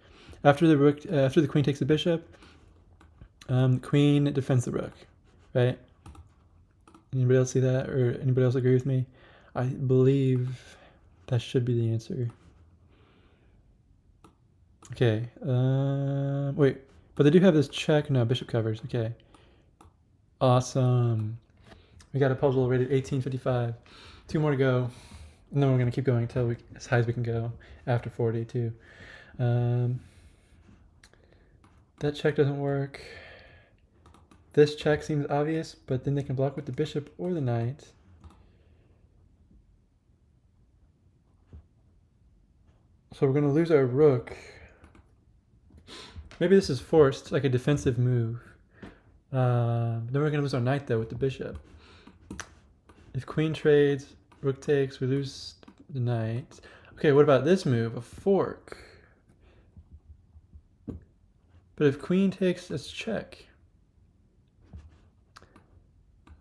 After the queen takes the bishop, queen defends the rook, right? Anybody else see that, or anybody else agree with me? I believe that should be the answer. Okay. Wait, but they do have this check. No, bishop covers. Okay. Awesome. We got a puzzle rated 1855. 2 more to go. And then we're going to keep going until as high as we can go after 40 too. That check doesn't work. This check seems obvious, but then they can block with the bishop or the knight. So we're going to lose our rook. Maybe this is forced, like a defensive move. Then we're going to lose our knight though with the bishop. If queen trades, rook takes, we lose the knight. Okay, what about this move? A fork. But if queen takes, that's check.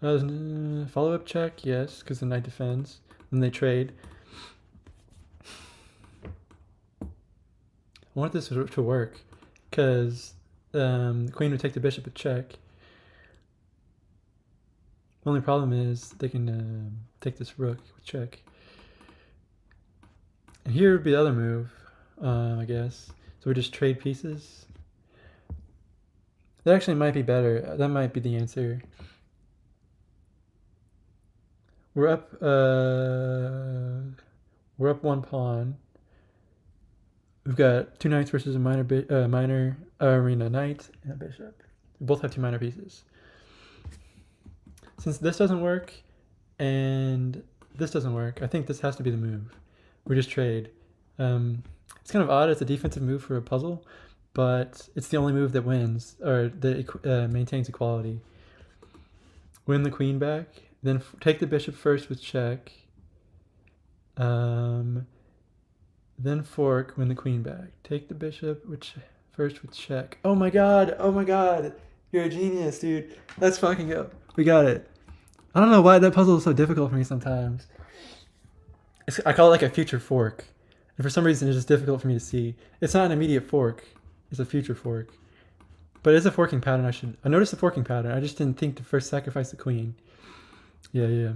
Follow-up check, yes, because the knight defends. Then they trade. I want this to work, because the queen would take the bishop at check. The only problem is they can take this rook with check. And here would be the other move, I guess. So we just trade pieces. That actually might be better. That might be the answer. We're up 1 pawn. We've got 2 knights versus a knight and a bishop. We both have 2 minor pieces. Since this doesn't work and this doesn't work, I think this has to be the move. We just trade. It's kind of odd. It's a defensive move for a puzzle, but it's the only move that wins or that maintains equality. Win the queen back. Then take the bishop first with check. Then fork, win the queen back. Take the bishop first with check. Oh my god! Oh my god! You're a genius, dude. Let's fucking go. We got it. I don't know why that puzzle is so difficult for me sometimes. I call it like a future fork. And for some reason it's just difficult for me to see. It's not an immediate fork. It's a future fork. But it's a forking pattern. I noticed the forking pattern. I just didn't think to first sacrifice the queen. Yeah.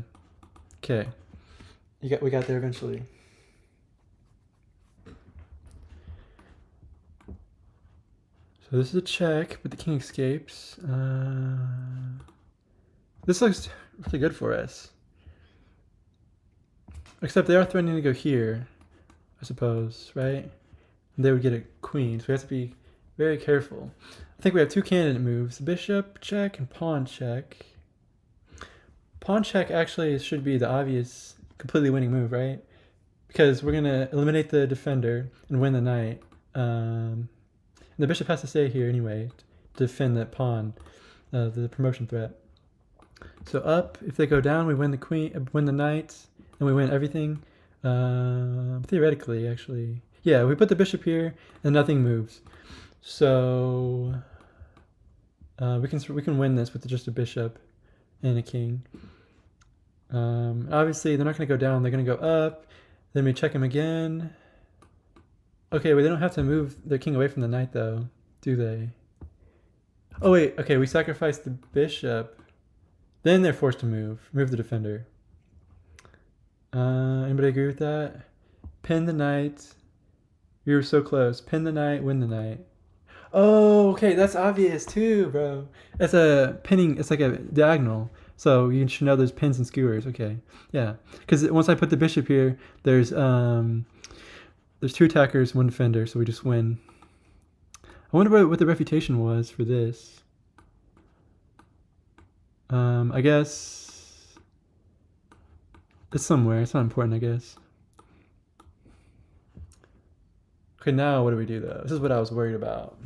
Okay. We got there eventually. So this is a check, but the king escapes. This looks really good for us. Except they are threatening to go here, I suppose, right? And they would get a queen, so we have to be very careful. I think we have 2 candidate moves, bishop check and pawn check. Pawn check actually should be the obvious, completely winning move, right? Because we're going to eliminate the defender and win the knight. The bishop has to stay here anyway to defend that pawn, the promotion threat. So up, if they go down, we win the queen, win the knight, and we win everything. Theoretically, actually. Yeah, we put the bishop here, and nothing moves. So We can win this with just a bishop and a king. Obviously, they're not going to go down. They're going to go up. Then we check him again. Okay, well, they don't have to move their king away from the knight, though, do they? Oh, wait. Okay, we sacrifice the bishop. Then they're forced to move. Move the defender. Anybody agree with that? Pin the knight. We were so close. Pin the knight, win the knight. Oh, okay, that's obvious too, bro. It's a pinning. It's like a diagonal. So you should know there's pins and skewers. Okay, yeah. Because once I put the bishop here, there's 2 attackers, 1 defender, so we just win. I wonder what the refutation was for this. I guess it's somewhere. It's not important, I guess. Okay, now what do we do though? This is what I was worried about.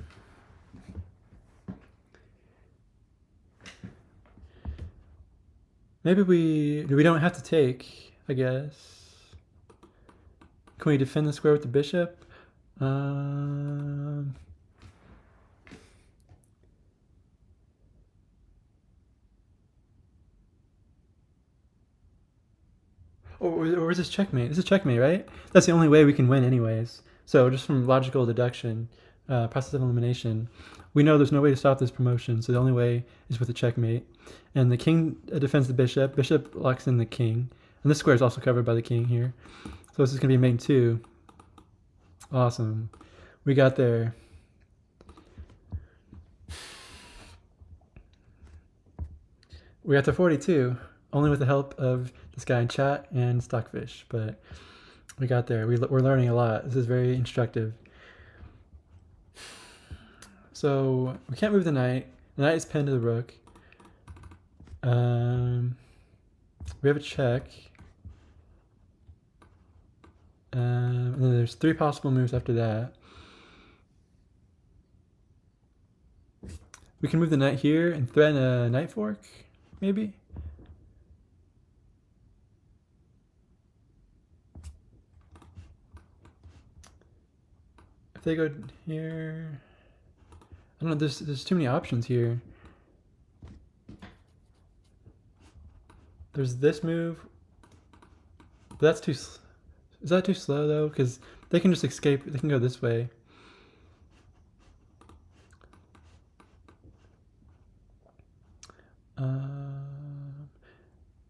Maybe we don't have to take, I guess. Can we defend the square with the bishop? Or is this checkmate? This is checkmate, right? That's the only way we can win anyways. So just from logical deduction, process of elimination, we know there's no way to stop this promotion, so the only way is with a checkmate. And the king defends the bishop. Bishop locks in the king. And this square is also covered by the king here. So this is going to be mate 2. Awesome. We got there. We got to 42, only with the help of this guy in chat and Stockfish, but we got there. We're learning a lot. This is very instructive. So we can't move the knight. The knight is pinned to the rook. We have a check. And then there's 3 possible moves after that. We can move the knight here and threaten a knight fork, maybe? If they go here, I don't know. There's too many options here. There's this move. But that's too. Is that too slow though? Because they can just escape. They can go this way.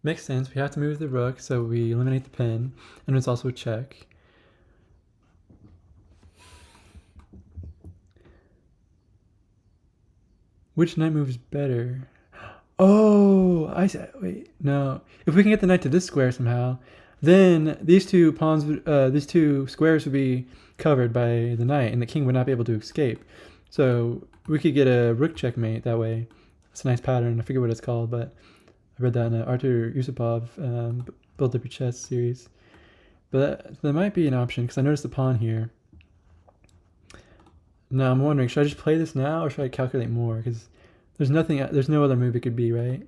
Makes sense. We have to move the rook, so we eliminate the pin, and it's also a check. Which knight move is better? Oh, I see. Wait, no. If we can get the knight to this square somehow, then these 2 pawns, these 2 squares would be covered by the knight, and the king would not be able to escape. So we could get a rook checkmate that way. It's a nice pattern. I forget what it's called, but I read that in an Artur Yusupov Build Up Your Chess series. But that might be an option, because I noticed the pawn here. Now I'm wondering, should I just play this now, or should I calculate more? Because there's no other move it could be, right?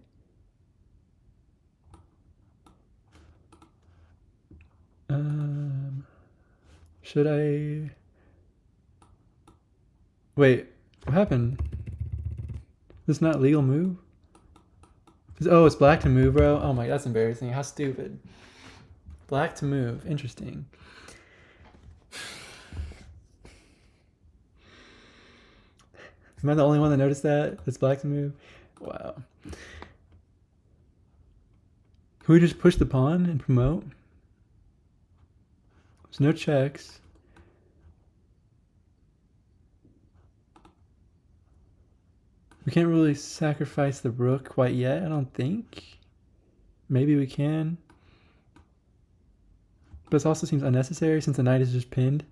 Should I? Wait, what happened? This is not a legal move? Oh, it's black to move, bro. Oh my, that's embarrassing. How stupid. Black to move. Interesting. Am I the only one that noticed that? It's black to move? Wow. Can we just push the pawn and promote? There's no checks. We can't really sacrifice the rook quite yet, I don't think. Maybe we can. But it also seems unnecessary since the knight is just pinned.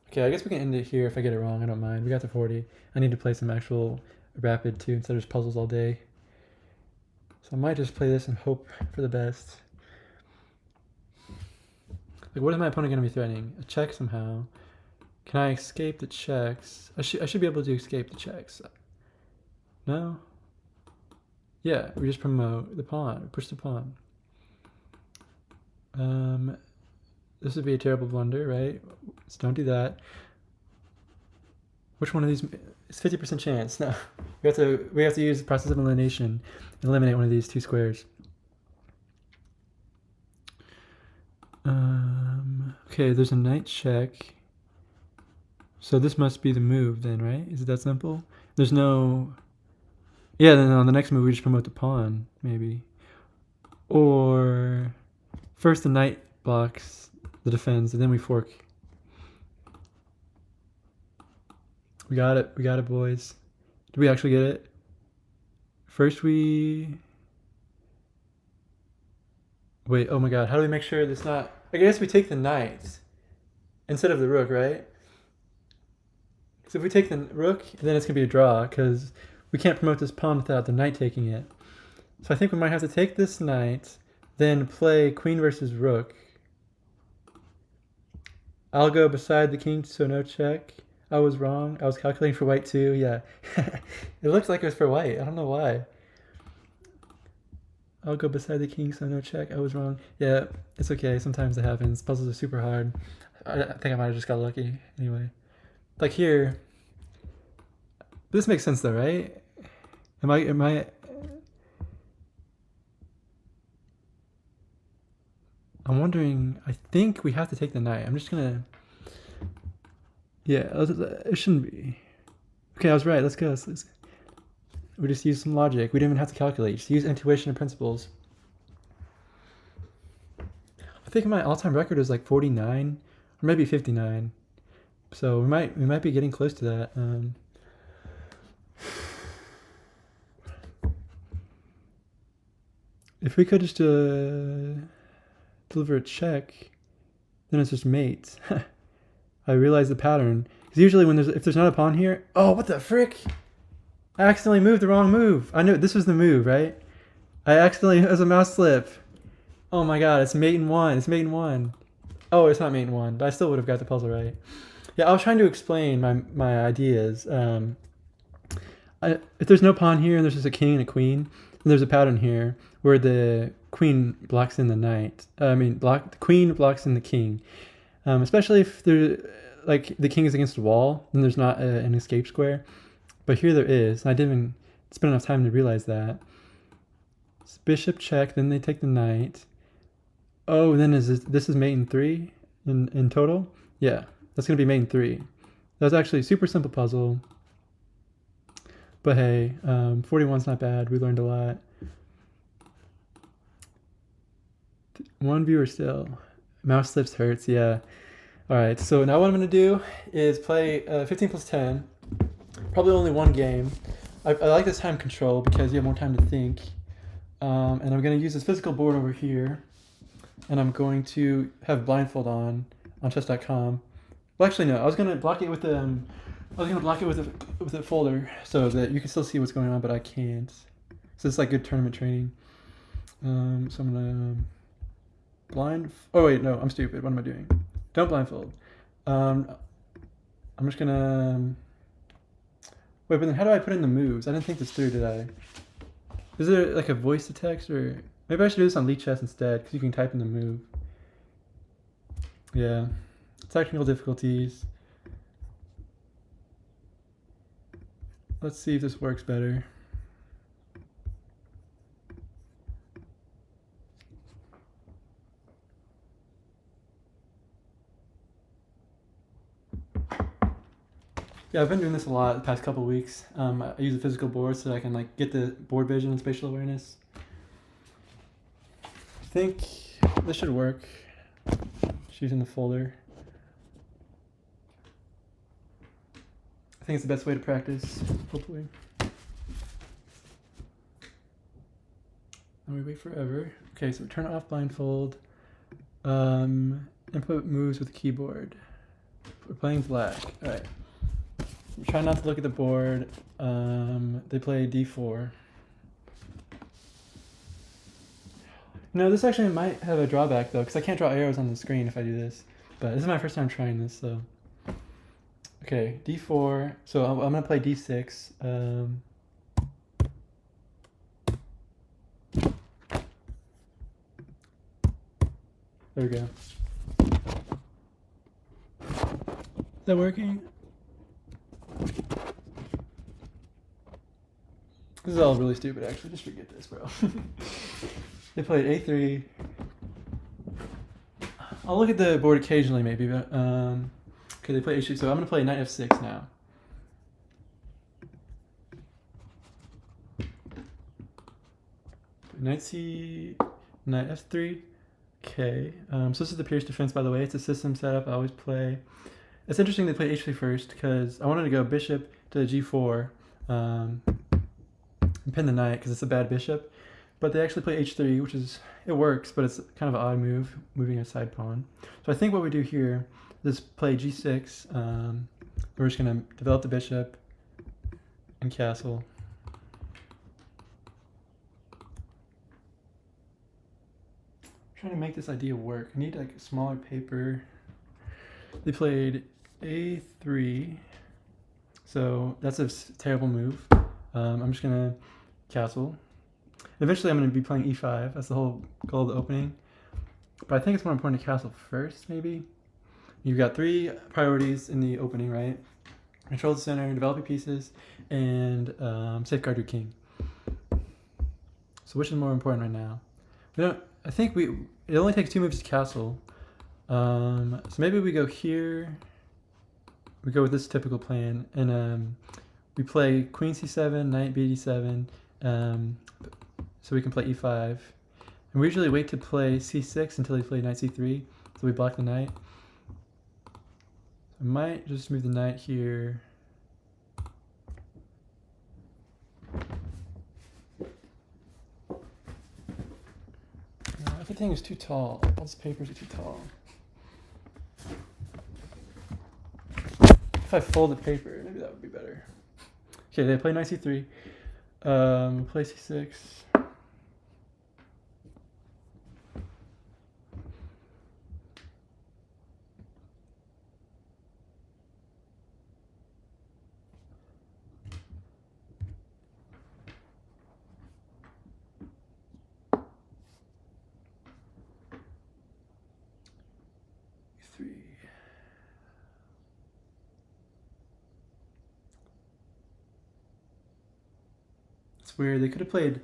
Okay, I guess we can end it here if I get it wrong. I don't mind. We got to 40. I need to play some actual rapid too instead of just puzzles all day. So I might just play this and hope for the best. Like, what is my opponent going to be threatening? A check somehow. Can I escape the checks? I should be able to escape the checks. No? Yeah, we just promote the pawn. Push the pawn. This would be a terrible blunder, right? So don't do that. Which one of these? It's 50% chance. No, we have to use the process of elimination and eliminate one of these two squares. Okay, there's a knight check. So this must be the move then, right? Is it that simple? There's no... Yeah, then on the next move we just promote the pawn, maybe. Or first the knight blocks the defense, and then we fork. We got it, boys. Did we actually get it? First we... Wait, oh my god, how do we make sure this not... I guess we take the knight instead of the rook, right? So if we take the rook, then it's going to be a draw, because we can't promote this pawn without the knight taking it. So I think we might have to take this knight, then play queen versus rook. I'll go beside the king, so no check. I was wrong. I was calculating for white too, yeah. It looks like it was for white. I don't know why. I'll go beside the king, so no check. I was wrong. Yeah, it's okay. Sometimes it happens. Puzzles are super hard. I think I might have just got lucky. Anyway. Like here. This makes sense though, right? Am I... I'm wondering... I think we have to take the knight. I'm just gonna... Yeah, it shouldn't be. Okay, I was right. Let's go. We just use some logic. We didn't even have to calculate. Just use intuition and principles. I think my all-time record is like 49 or maybe 59. So we might be getting close to that. If we could just deliver a check, then it's just mate. I realize the pattern. Because usually if there's not a pawn here... Oh, what the frick? I accidentally moved the wrong move. I knew this was the move, right? It was a mouse slip. Oh my god, it's mate in one. It's mate in one. Oh, it's not mate in one, but I still would have got the puzzle right. Yeah, I was trying to explain my ideas. If there's no pawn here and there's just a king and a queen, then there's a pattern here where the queen blocks in the knight. The queen blocks in the king. Especially if the king is against the wall, then there's not an escape square. But here there is, and I didn't even spend enough time to realize that. It's bishop check, then they take the knight. Oh, and then this is mate in 3 in total? Yeah, that's going to be mate in 3. That was actually a super simple puzzle. But hey, 41's not bad. We learned a lot. One viewer still. Mouse slips hurts, yeah. Alright, so now what I'm going to do is play 15 plus 10. Probably only one game. I like this time control because you have more time to think. And I'm going to use this physical board over here. And I'm going to have blindfold on chess.com. Well, actually, no. I was going to block it with a folder so that you can still see what's going on, but I can't. So it's like good tournament training. So I'm going to oh wait, no, I'm stupid. What am I doing? Don't blindfold. I'm just going to... Wait, but then how do I put in the moves? I didn't think this through, did I? Is there like a voice to text, or maybe I should do this on Lead Chess instead, because you can type in the move. Yeah, technical difficulties. Let's see if this works better. Yeah, I've been doing this a lot the past couple of weeks. I use a physical board so I can like get the board vision and spatial awareness. I think this should work. Just using the folder. I think it's the best way to practice, hopefully. And we wait forever. Okay, so turn off blindfold. Input moves with the keyboard. We're playing black. All right. Try not to look at the board. They play d4. No, this actually might have a drawback though, because I can't draw arrows on the screen if I do this. But this is my first time trying this, so. Okay, d4. So I'm gonna play d6. There we go. that working? This is all really stupid, actually. Just forget this, bro. They played A3. I'll look at the board occasionally, maybe, but okay, they play H3, so I'm gonna play knight F6 now. Knight C, knight F3. Okay, so this is the Pierce defense, by the way. It's a system setup I always play. It's interesting they play H3 first because I wanted to go bishop to G4 and pin the knight because it's a bad bishop. But they actually play H3, which is, it works, but it's kind of an odd move, moving a side pawn. So I think what we do here is play G6. We're just going to develop the bishop and castle. I'm trying to make this idea work. I need like a smaller paper. They played A3, so that's a terrible move. I'm just going to castle. Eventually I'm going to be playing E5. That's the whole goal of the opening. But I think it's more important to castle first, maybe. You've got 3 priorities in the opening, right? Control the center, develop your pieces, and safeguard your king. So which is more important right now? I think it only takes 2 moves to castle. So maybe we go here. We go with this typical plan, and we play Queen C7, Knight BD7, so we can play E5. And we usually wait to play C6 until they play Knight C3, so we block the knight. I might just move the knight here. Everything is too tall. All these papers are too tall. If I fold the paper, maybe that would be better. Okay, they play Knight C3. Play C6. E3. It's weird. They could have played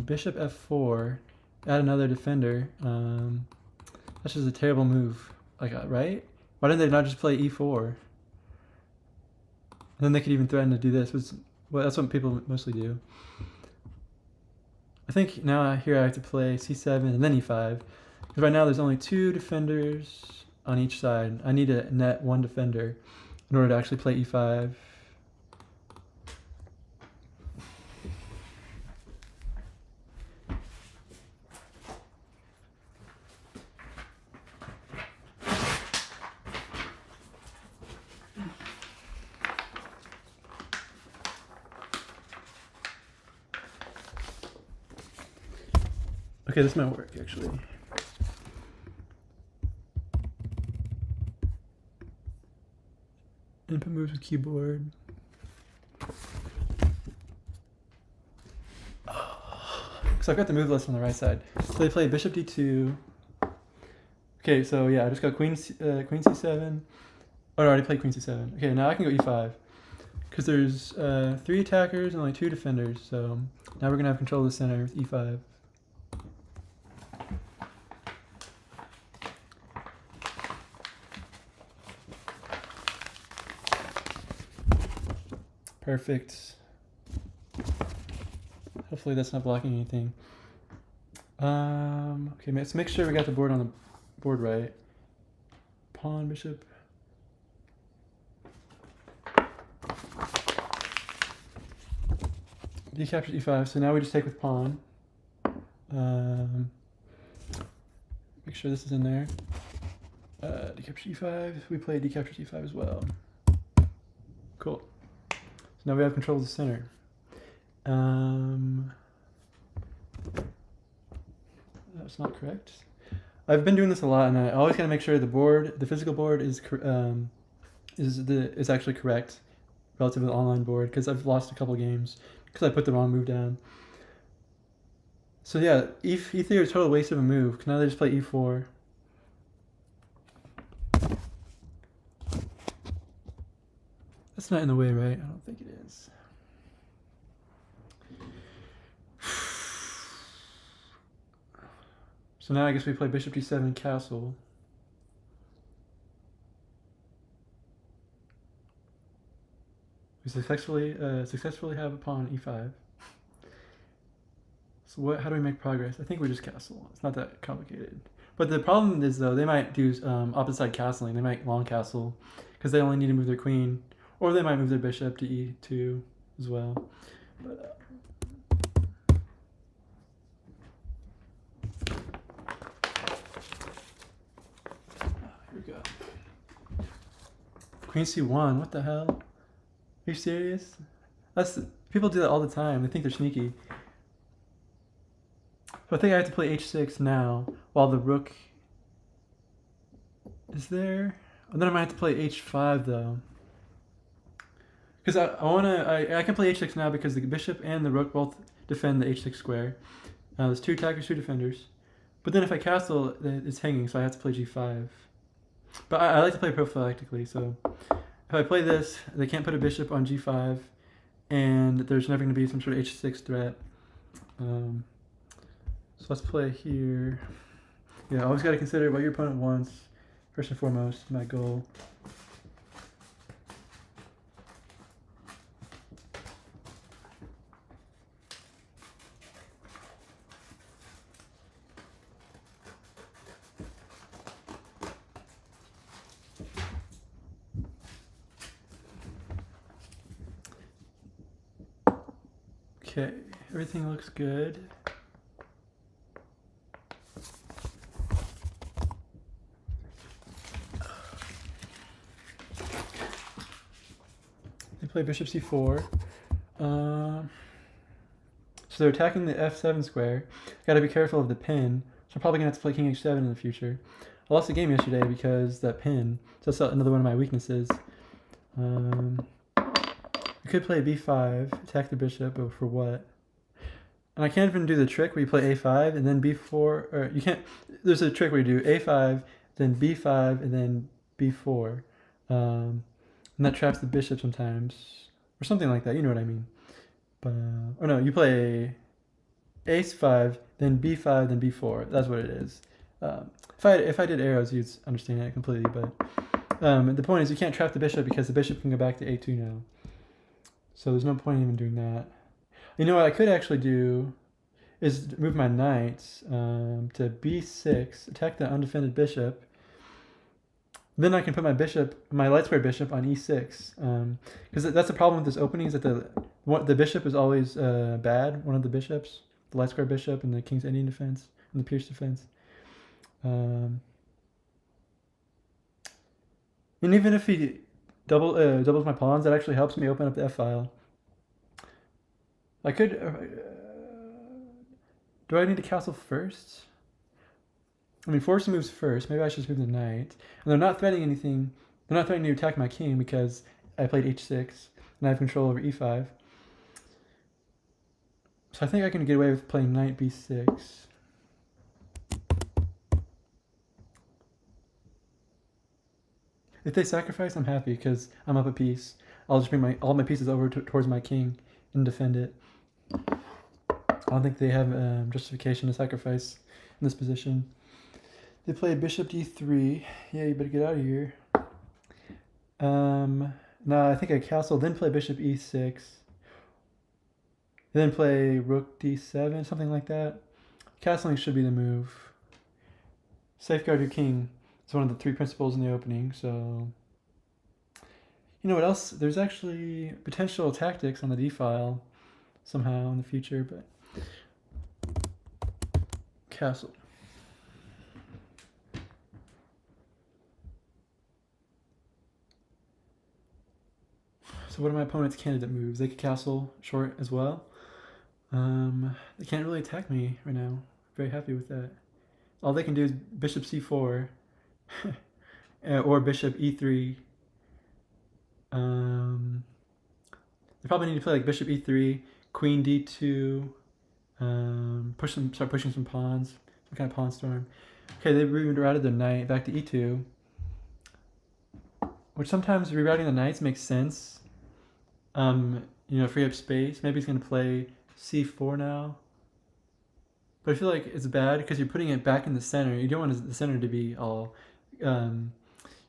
Bishop F4, add another defender. That's just a terrible move. Like, right? Why didn't they not just play E4? And then they could even threaten to do this. Well, that's what people mostly do. I think now here I have to play C7 and then E5. Because right now there's only 2 defenders on each side. I need to net 1 defender in order to actually play E5. Okay, this might work actually. Input moves with keyboard. So I've got the move list on the right side. So they play Bishop D2. Okay, so yeah, I just got Queen C7. Oh, I already played Queen C7. Okay, now I can go E5. Because there's 3 attackers and only 2 defenders. So now we're going to have control of the center with E5. Perfect. Hopefully that's not blocking anything. Okay, let's make sure we got the board on the board right. Pawn, bishop. D captures E5, so now we just take with pawn. Make sure this is in there. D captures E5, we play D captures E5 as well. Cool. So now we have control of the center. That's not correct. I've been doing this a lot, and I always gotta make sure the board, the physical board, is actually correct relative to the online board, because I've lost a couple games because I put the wrong move down. So yeah, E3 is a total waste of a move. Now they just play E4. It's not in the way, right? I don't think it is. So now I guess we play bishop d7 castle. We successfully have a pawn e5. So how do we make progress? I think we just castle. It's not that complicated. But the problem is, though, they might do opposite side castling. They might long castle because they only need to move their queen. Or they might move their bishop to e2 as well. But, here we go. Queen c1, what the hell? Are you serious? People do that all the time. They think they're sneaky. So I think I have to play h6 now while the rook is there. And then I might have to play h5 though. Because I can play h6 now because the bishop and the rook both defend the h6 square. There's 2 attackers, 2 defenders. But then if I castle, it's hanging, so I have to play g5. But I like to play prophylactically, so if I play this, they can't put a bishop on g5, and there's never going to be some sort of h6 threat. So let's play here. Yeah, always got to consider what your opponent wants, first and foremost, my goal. Okay, everything looks good. They play bishop c4. So they're attacking the f7 square. Gotta be careful of the pin. So I'm probably gonna have to play king h7 in the future. I lost the game yesterday because that pin. So that's another one of my weaknesses. I could play b5, attack the bishop, but for what? And I can't even do the trick where you play a5 and then b4, or you can't, there's a trick where you do a5, then b5, and then b4. And that traps the bishop sometimes, or something like that, you know what I mean. But, or no, you play ace5, then b5, then b4, that's what it is. If I did arrows, you'd understand it completely, but the point is you can't trap the bishop because the bishop can go back to a2 now. So there's no point in even doing that. You know what I could actually do is move my knights to b6, attack the undefended bishop. Then I can put my light square bishop on e6. Because that's the problem with this opening is that the bishop is always bad, one of the bishops. The light square bishop and the king's Indian defense and the pierce defense. And even if he doubles my pawns, that actually helps me open up the f-file. I could... do I need to castle first? I mean, force moves first. Maybe I should move the knight. And they're not threatening anything. They're not threatening to attack my king because I played h6 and I have control over e5. So I think I can get away with playing knight b6. If they sacrifice, I'm happy because I'm up a piece. I'll just bring all my pieces over towards my king and defend it. I don't think they have justification to sacrifice in this position. They play bishop d3. Yeah, you better get out of here. No, I think I castle, then play bishop e6. Then play rook d7, something like that. Castling should be the move. Safeguard your king. It's one of the 3 principles in the opening, so... You know what else? There's actually potential tactics on the d-file somehow in the future, but... Castle. So what are my opponent's candidate moves? They could castle short as well. They can't really attack me right now. Very happy with that. All they can do is bishop c4 or bishop e3. They probably need to play like bishop e3, queen d2, start pushing some pawns, some kind of pawn storm. Okay, they rerouted their knight back to e2, which sometimes rerouting the knights makes sense free up space. Maybe he's gonna play c4 now. But I feel like it's bad because you're putting it back in the center. You don't want the center to be all,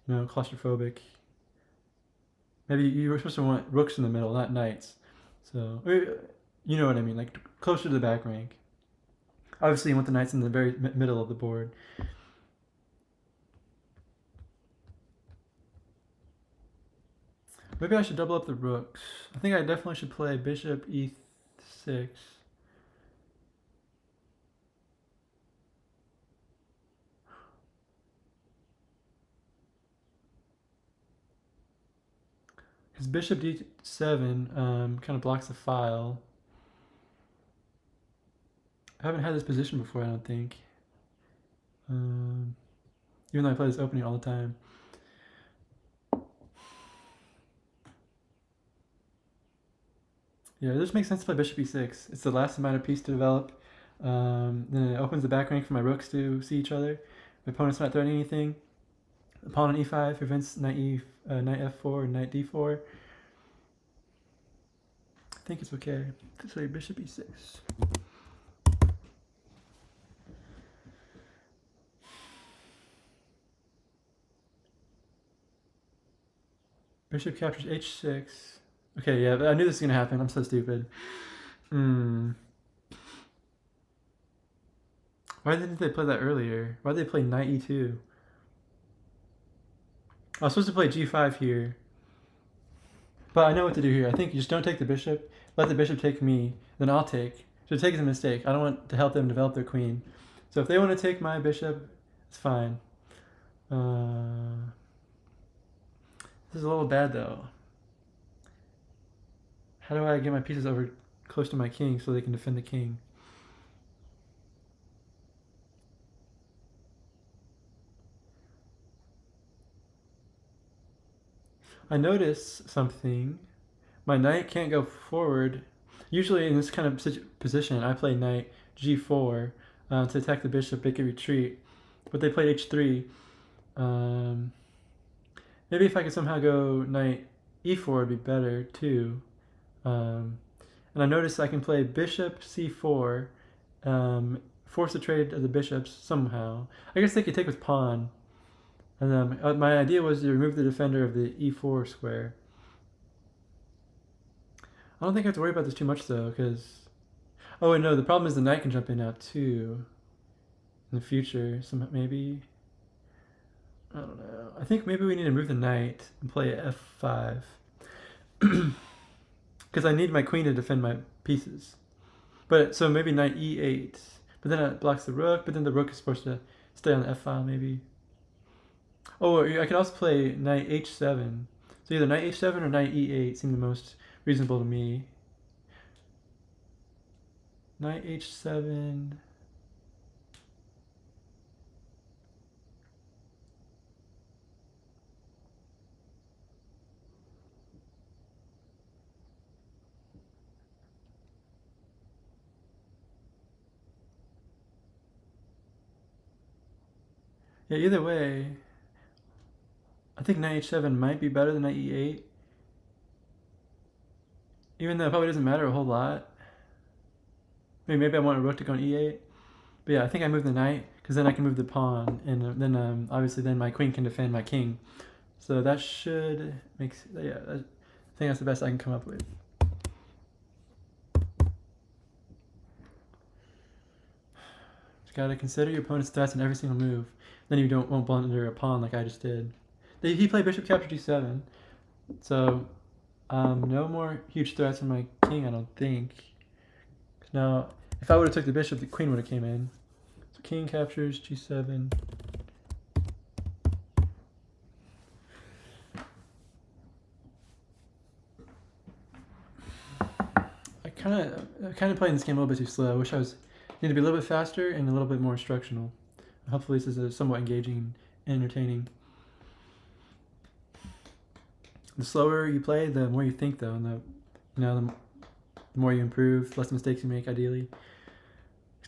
claustrophobic. Maybe you were supposed to want rooks in the middle, not knights. So, you know what I mean, like closer to the back rank. Obviously, you want the knights in the very middle of the board. Maybe I should double up the rooks. I think I definitely should play bishop e6. Because bishop d7 kind of blocks the file. I haven't had this position before, I don't think. Even though I play this opening all the time. Yeah, this makes sense to play bishop e6. It's the last amount of piece to develop. Then it opens the back rank for my rooks to see each other. My opponent's not threatening anything. The pawn on e5 prevents knight f4 and knight d4. I think it's okay to play bishop e6. Bishop captures h6. Okay, yeah, I knew this was gonna happen. I'm so stupid. Why didn't they play that earlier? Why did they play knight e2? I was supposed to play g5 here. But I know what to do here. I think you just don't take the bishop. Let the bishop take me. Then I'll take. So take is a mistake. I don't want to help them develop their queen. So if they want to take my bishop, it's fine. This is a little bad though. How do I get my pieces over close to my king so they can defend the king? I notice something. My knight can't go forward. Usually in this kind of position, I play knight g4 to attack the bishop, make it retreat. But they played h3. Maybe if I could somehow go knight e4 would be better too. And I notice I can play bishop c4, force the trade of the bishops somehow. I guess they could take with pawn. And my idea was to remove the defender of the e4 square. I don't think I have to worry about this too much though, because... Oh wait, no, the problem is the knight can jump in now too. In the future, maybe... I don't know. I think maybe we need to move the knight and play f5. Because I need my queen to defend my pieces. But so maybe knight e8. But then it blocks the rook, but then the rook is supposed to stay on the f file maybe. Oh, I could also play knight h7. So either knight h7 or knight e8 seem the most reasonable to me. Knight h7. Yeah, either way, I think knight h7 might be better than knight e8. Even though it probably doesn't matter a whole lot. Maybe I want a rook to go on e8. But yeah, I think I move the knight, because then I can move the pawn, and then obviously then my queen can defend my king. So that should make... Yeah, I think that's the best I can come up with. Just gotta consider your opponent's threats in every single move. Then you won't blunder a pawn like I just did. He played bishop capture d7. So no more huge threats from my king, I don't think. Now, if I would have took the bishop, the queen would have came in. So king captures g7. I kind of playing this game a little bit too slow. I wish I need to be a little bit faster and a little bit more instructional. Hopefully this is somewhat engaging and entertaining. The slower you play, the more you think though, and the more you improve, the less mistakes you make ideally.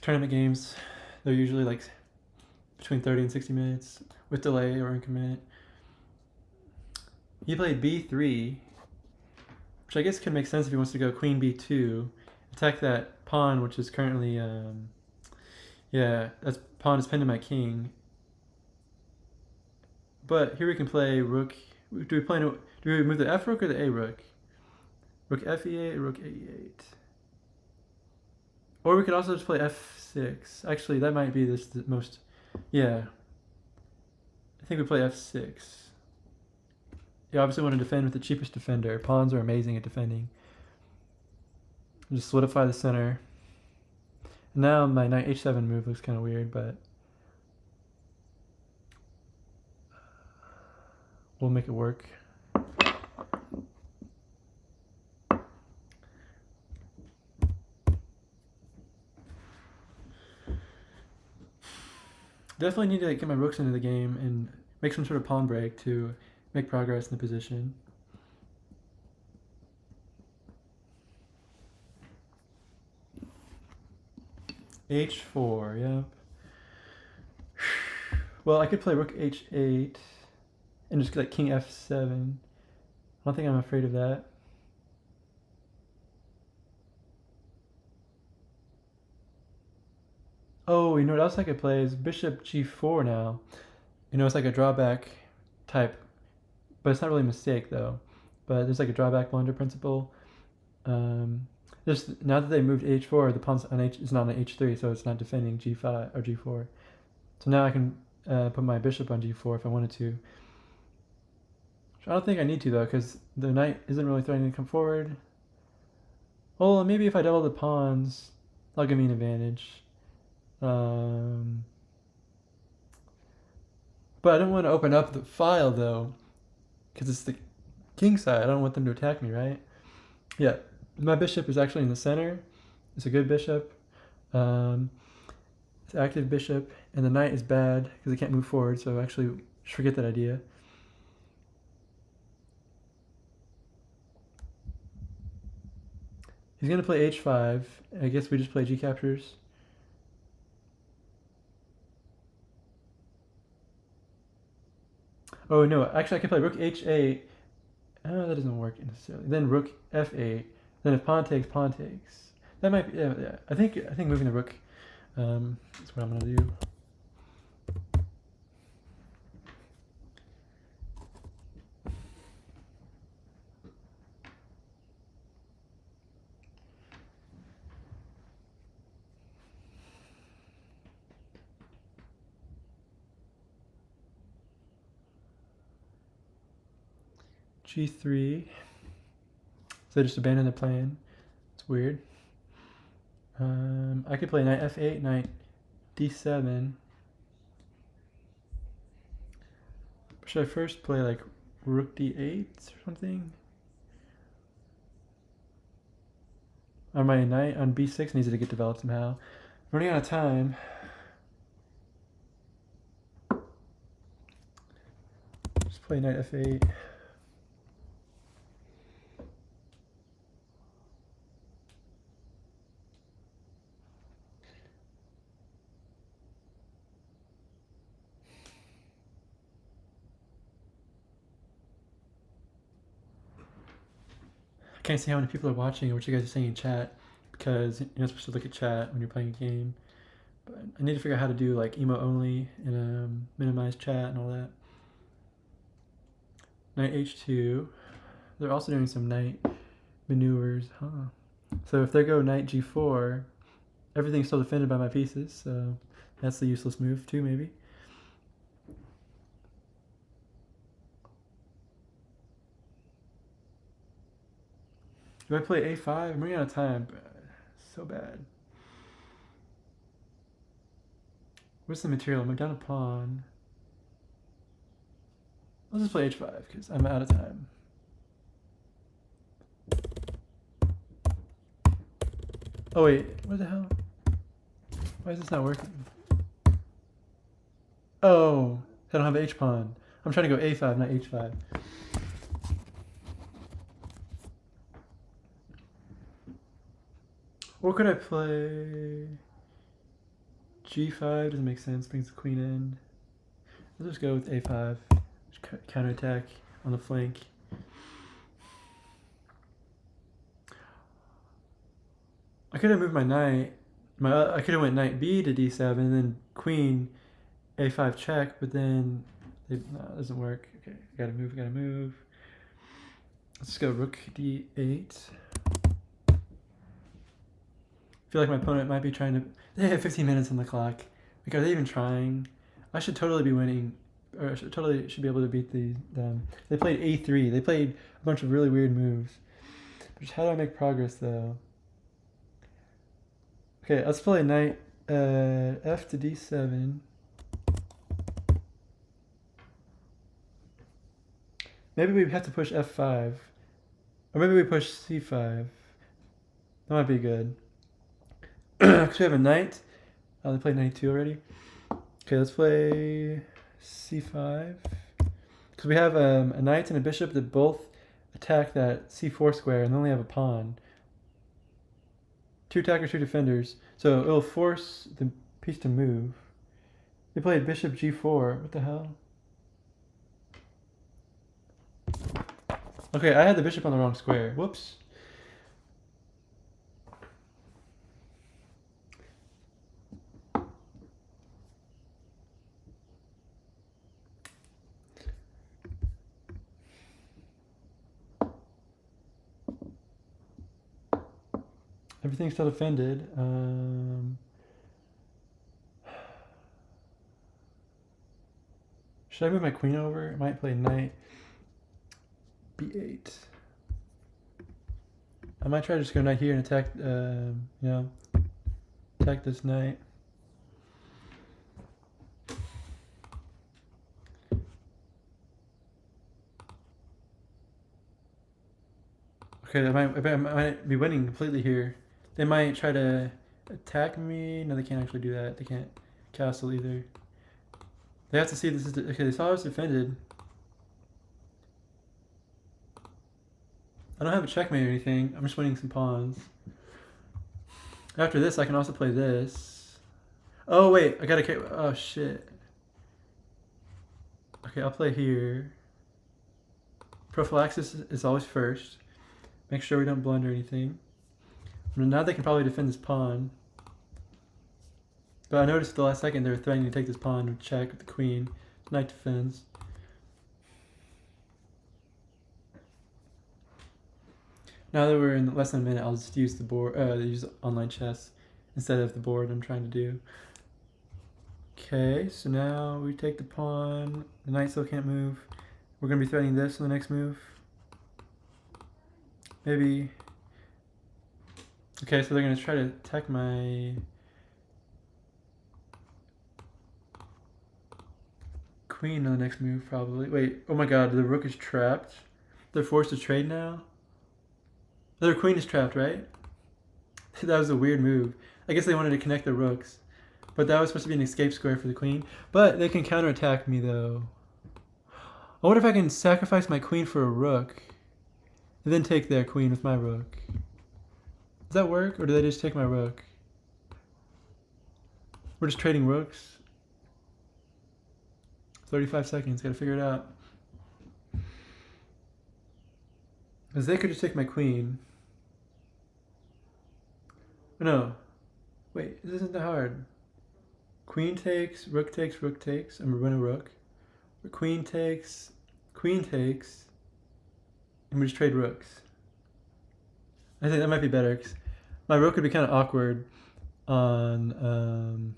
Tournament games, they're usually like between 30 and 60 minutes with delay or increment. He played b3, which I guess could make sense if he wants to go queen b2, attack that pawn, which is currently, yeah, that pawn is pinned to my king. But here we can play rook. Do we move the f rook or the a rook? Rook fe8, rook a8. Or we could also just play f6. Actually, that might be the most, yeah. I think we play f6. You obviously want to defend with the cheapest defender. Pawns are amazing at defending. Just solidify the center. Now my knight h7 move looks kind of weird, but we'll make it work. Definitely need to get my rooks into the game and make some sort of pawn break to make progress in the position. h4, yep. Well, I could play rook h8 and just get like king f7. I don't think I'm afraid of that. Oh, you know what else I could play is bishop g4 now. You know, it's like a drawback type, but it's not really a mistake though. But there's like a drawback blunder principle. Just now that they moved h4, the pawn's on is not on h3, so it's not defending g5 or g4. So now I can put my bishop on g4 if I wanted to. I don't think I need to though, because the knight isn't really threatening to come forward. Well, maybe if I double the pawns, that'll give me an advantage. But I don't want to open up the file though, because it's the king side. I don't want them to attack me, right? Yeah, my bishop is actually in the center. It's a good bishop. It's an active bishop, and the knight is bad because it can't move forward. So actually, just forget that idea. He's gonna play h5. I guess we just play g captures. Oh no, actually I can play rook h8. Oh, that doesn't work necessarily. Then rook f8. Then if pawn takes, pawn takes. That might be, yeah. I think moving the rook is what I'm gonna do. g3. So they just abandon the plan. It's weird. I could play knight f8, knight d7. Should I first play like rook d8 or something? Or my knight on b6 needs to get developed somehow. I'm running out of time. Just play knight f8. I can't see how many people are watching or what you guys are saying in chat, because you're not supposed to look at chat when you're playing a game. But I need to figure out how to do like emo only and minimize chat and all that. Knight h2. They're also doing some knight maneuvers, huh? So if they go knight g4, everything's still defended by my pieces, so that's the useless move too, maybe. Do I play a5? I'm running out of time. So bad. What's the material? I'm down a pawn. I'll just play h5 because I'm out of time. Oh wait, what the hell? Why is this not working? Oh, I don't have h pawn. I'm trying to go a5, not h5. Or could I play g5? Doesn't make sense. Brings the queen in. Let's just go with a5. Just counterattack on the flank. I could have moved my knight. I could have went knight b to d7 and then queen a5 check, but then no, it doesn't work. Okay, gotta move. Let's go rook d8. I feel like my opponent might be trying to. They have 15 minutes on the clock. Like, are they even trying? I should totally be winning, or I should be able to beat them. They played a3. They played a bunch of really weird moves. But how do I make progress though? Okay, let's play knight f to d7. Maybe we have to push f5. Or maybe we push c5. That might be good. Because we have a knight. They played knight 2 already. Okay, let's play c5. Because we have a knight and a bishop that both attack that c4 square and they only have a pawn. 2 attackers, 2 defenders. So it'll force the piece to move. They played bishop g4. What the hell? Okay, I had the bishop on the wrong square. Whoops. Everything's still defended. Should I move my queen over? I might play knight b8. I might try to just go knight here and attack, attack this knight. Okay, I might be winning completely here. They might try to attack me. No, they can't actually do that. They can't castle either. They have to see this is okay. They saw I was defended. I don't have a checkmate or anything. I'm just winning some pawns. After this, I can also play this. Oh wait, I gotta. Oh shit. Okay, I'll play here. Prophylaxis is always first. Make sure we don't blunder anything. Now they can probably defend this pawn. But I noticed at the last second they were threatening to take this pawn and check with the queen. Knight defends. Now that we're in less than a minute, I'll just use the board, use online chess instead of the board I'm trying to do. Okay, so now we take the pawn. The knight still can't move. We're going to be threatening this in the next move. Maybe. Okay, so they're going to try to attack my queen on the next move, probably. Wait, oh my god, the rook is trapped. They're forced to trade now? Their queen is trapped, right? That was a weird move. I guess they wanted to connect the rooks. But that was supposed to be an escape square for the queen. But they can counterattack me, though. I wonder if I can sacrifice my queen for a rook. And then take their queen with my rook. Does that work? Or do they just take my rook? We're just trading rooks. 35 seconds. Gotta figure it out. Because they could just take my queen. No. Wait, this isn't that hard. Queen takes, rook takes, rook takes. I'm gonna win a rook. Queen takes, and we just trade rooks. I think that might be better because my rook would be kind of awkward on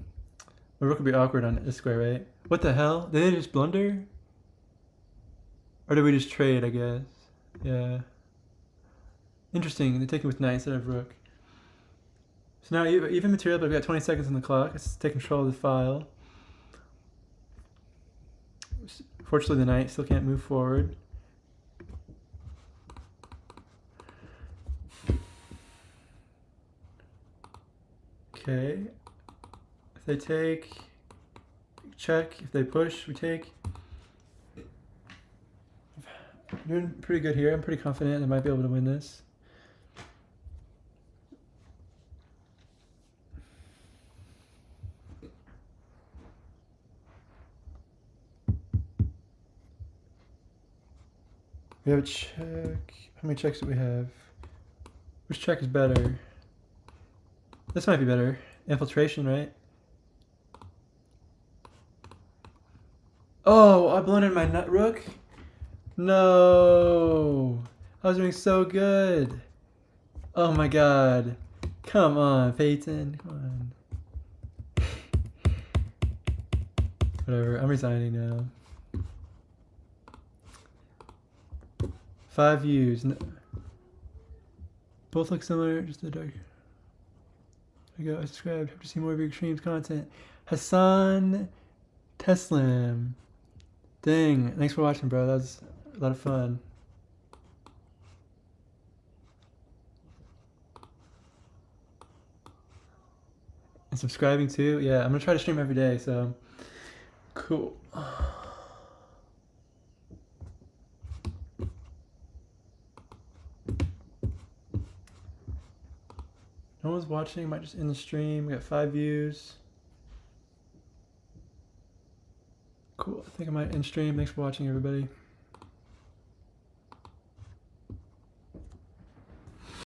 my rook would be awkward on this square, right? What the hell? Did they just blunder? Or did we just trade? I guess. Yeah. Interesting. They take it with knight instead of rook. So now even material, but we've got 20 seconds on the clock. Let's take control of the file. Fortunately, the knight still can't move forward. Okay. If they take, check. If they push, we take. I'm doing pretty good here. I'm pretty confident I might be able to win this. We have a check. How many checks do we have? Which check is better? This might be better. Infiltration, right? Oh, I blundered my nut rook? No! I was doing so good. Oh my god. Come on, Peyton. Come on. Whatever, I'm resigning now. 5 views. No. Both look similar, just the dark. There you go, I subscribed. Hope to see more of your extremes content. Hassan Teslim. Dang, thanks for watching, bro. That was a lot of fun. And subscribing too. Yeah, I'm gonna try to stream every day, so cool. No one's watching, might just end the stream. We got 5 views. Cool, I think I might end stream. Thanks for watching, everybody.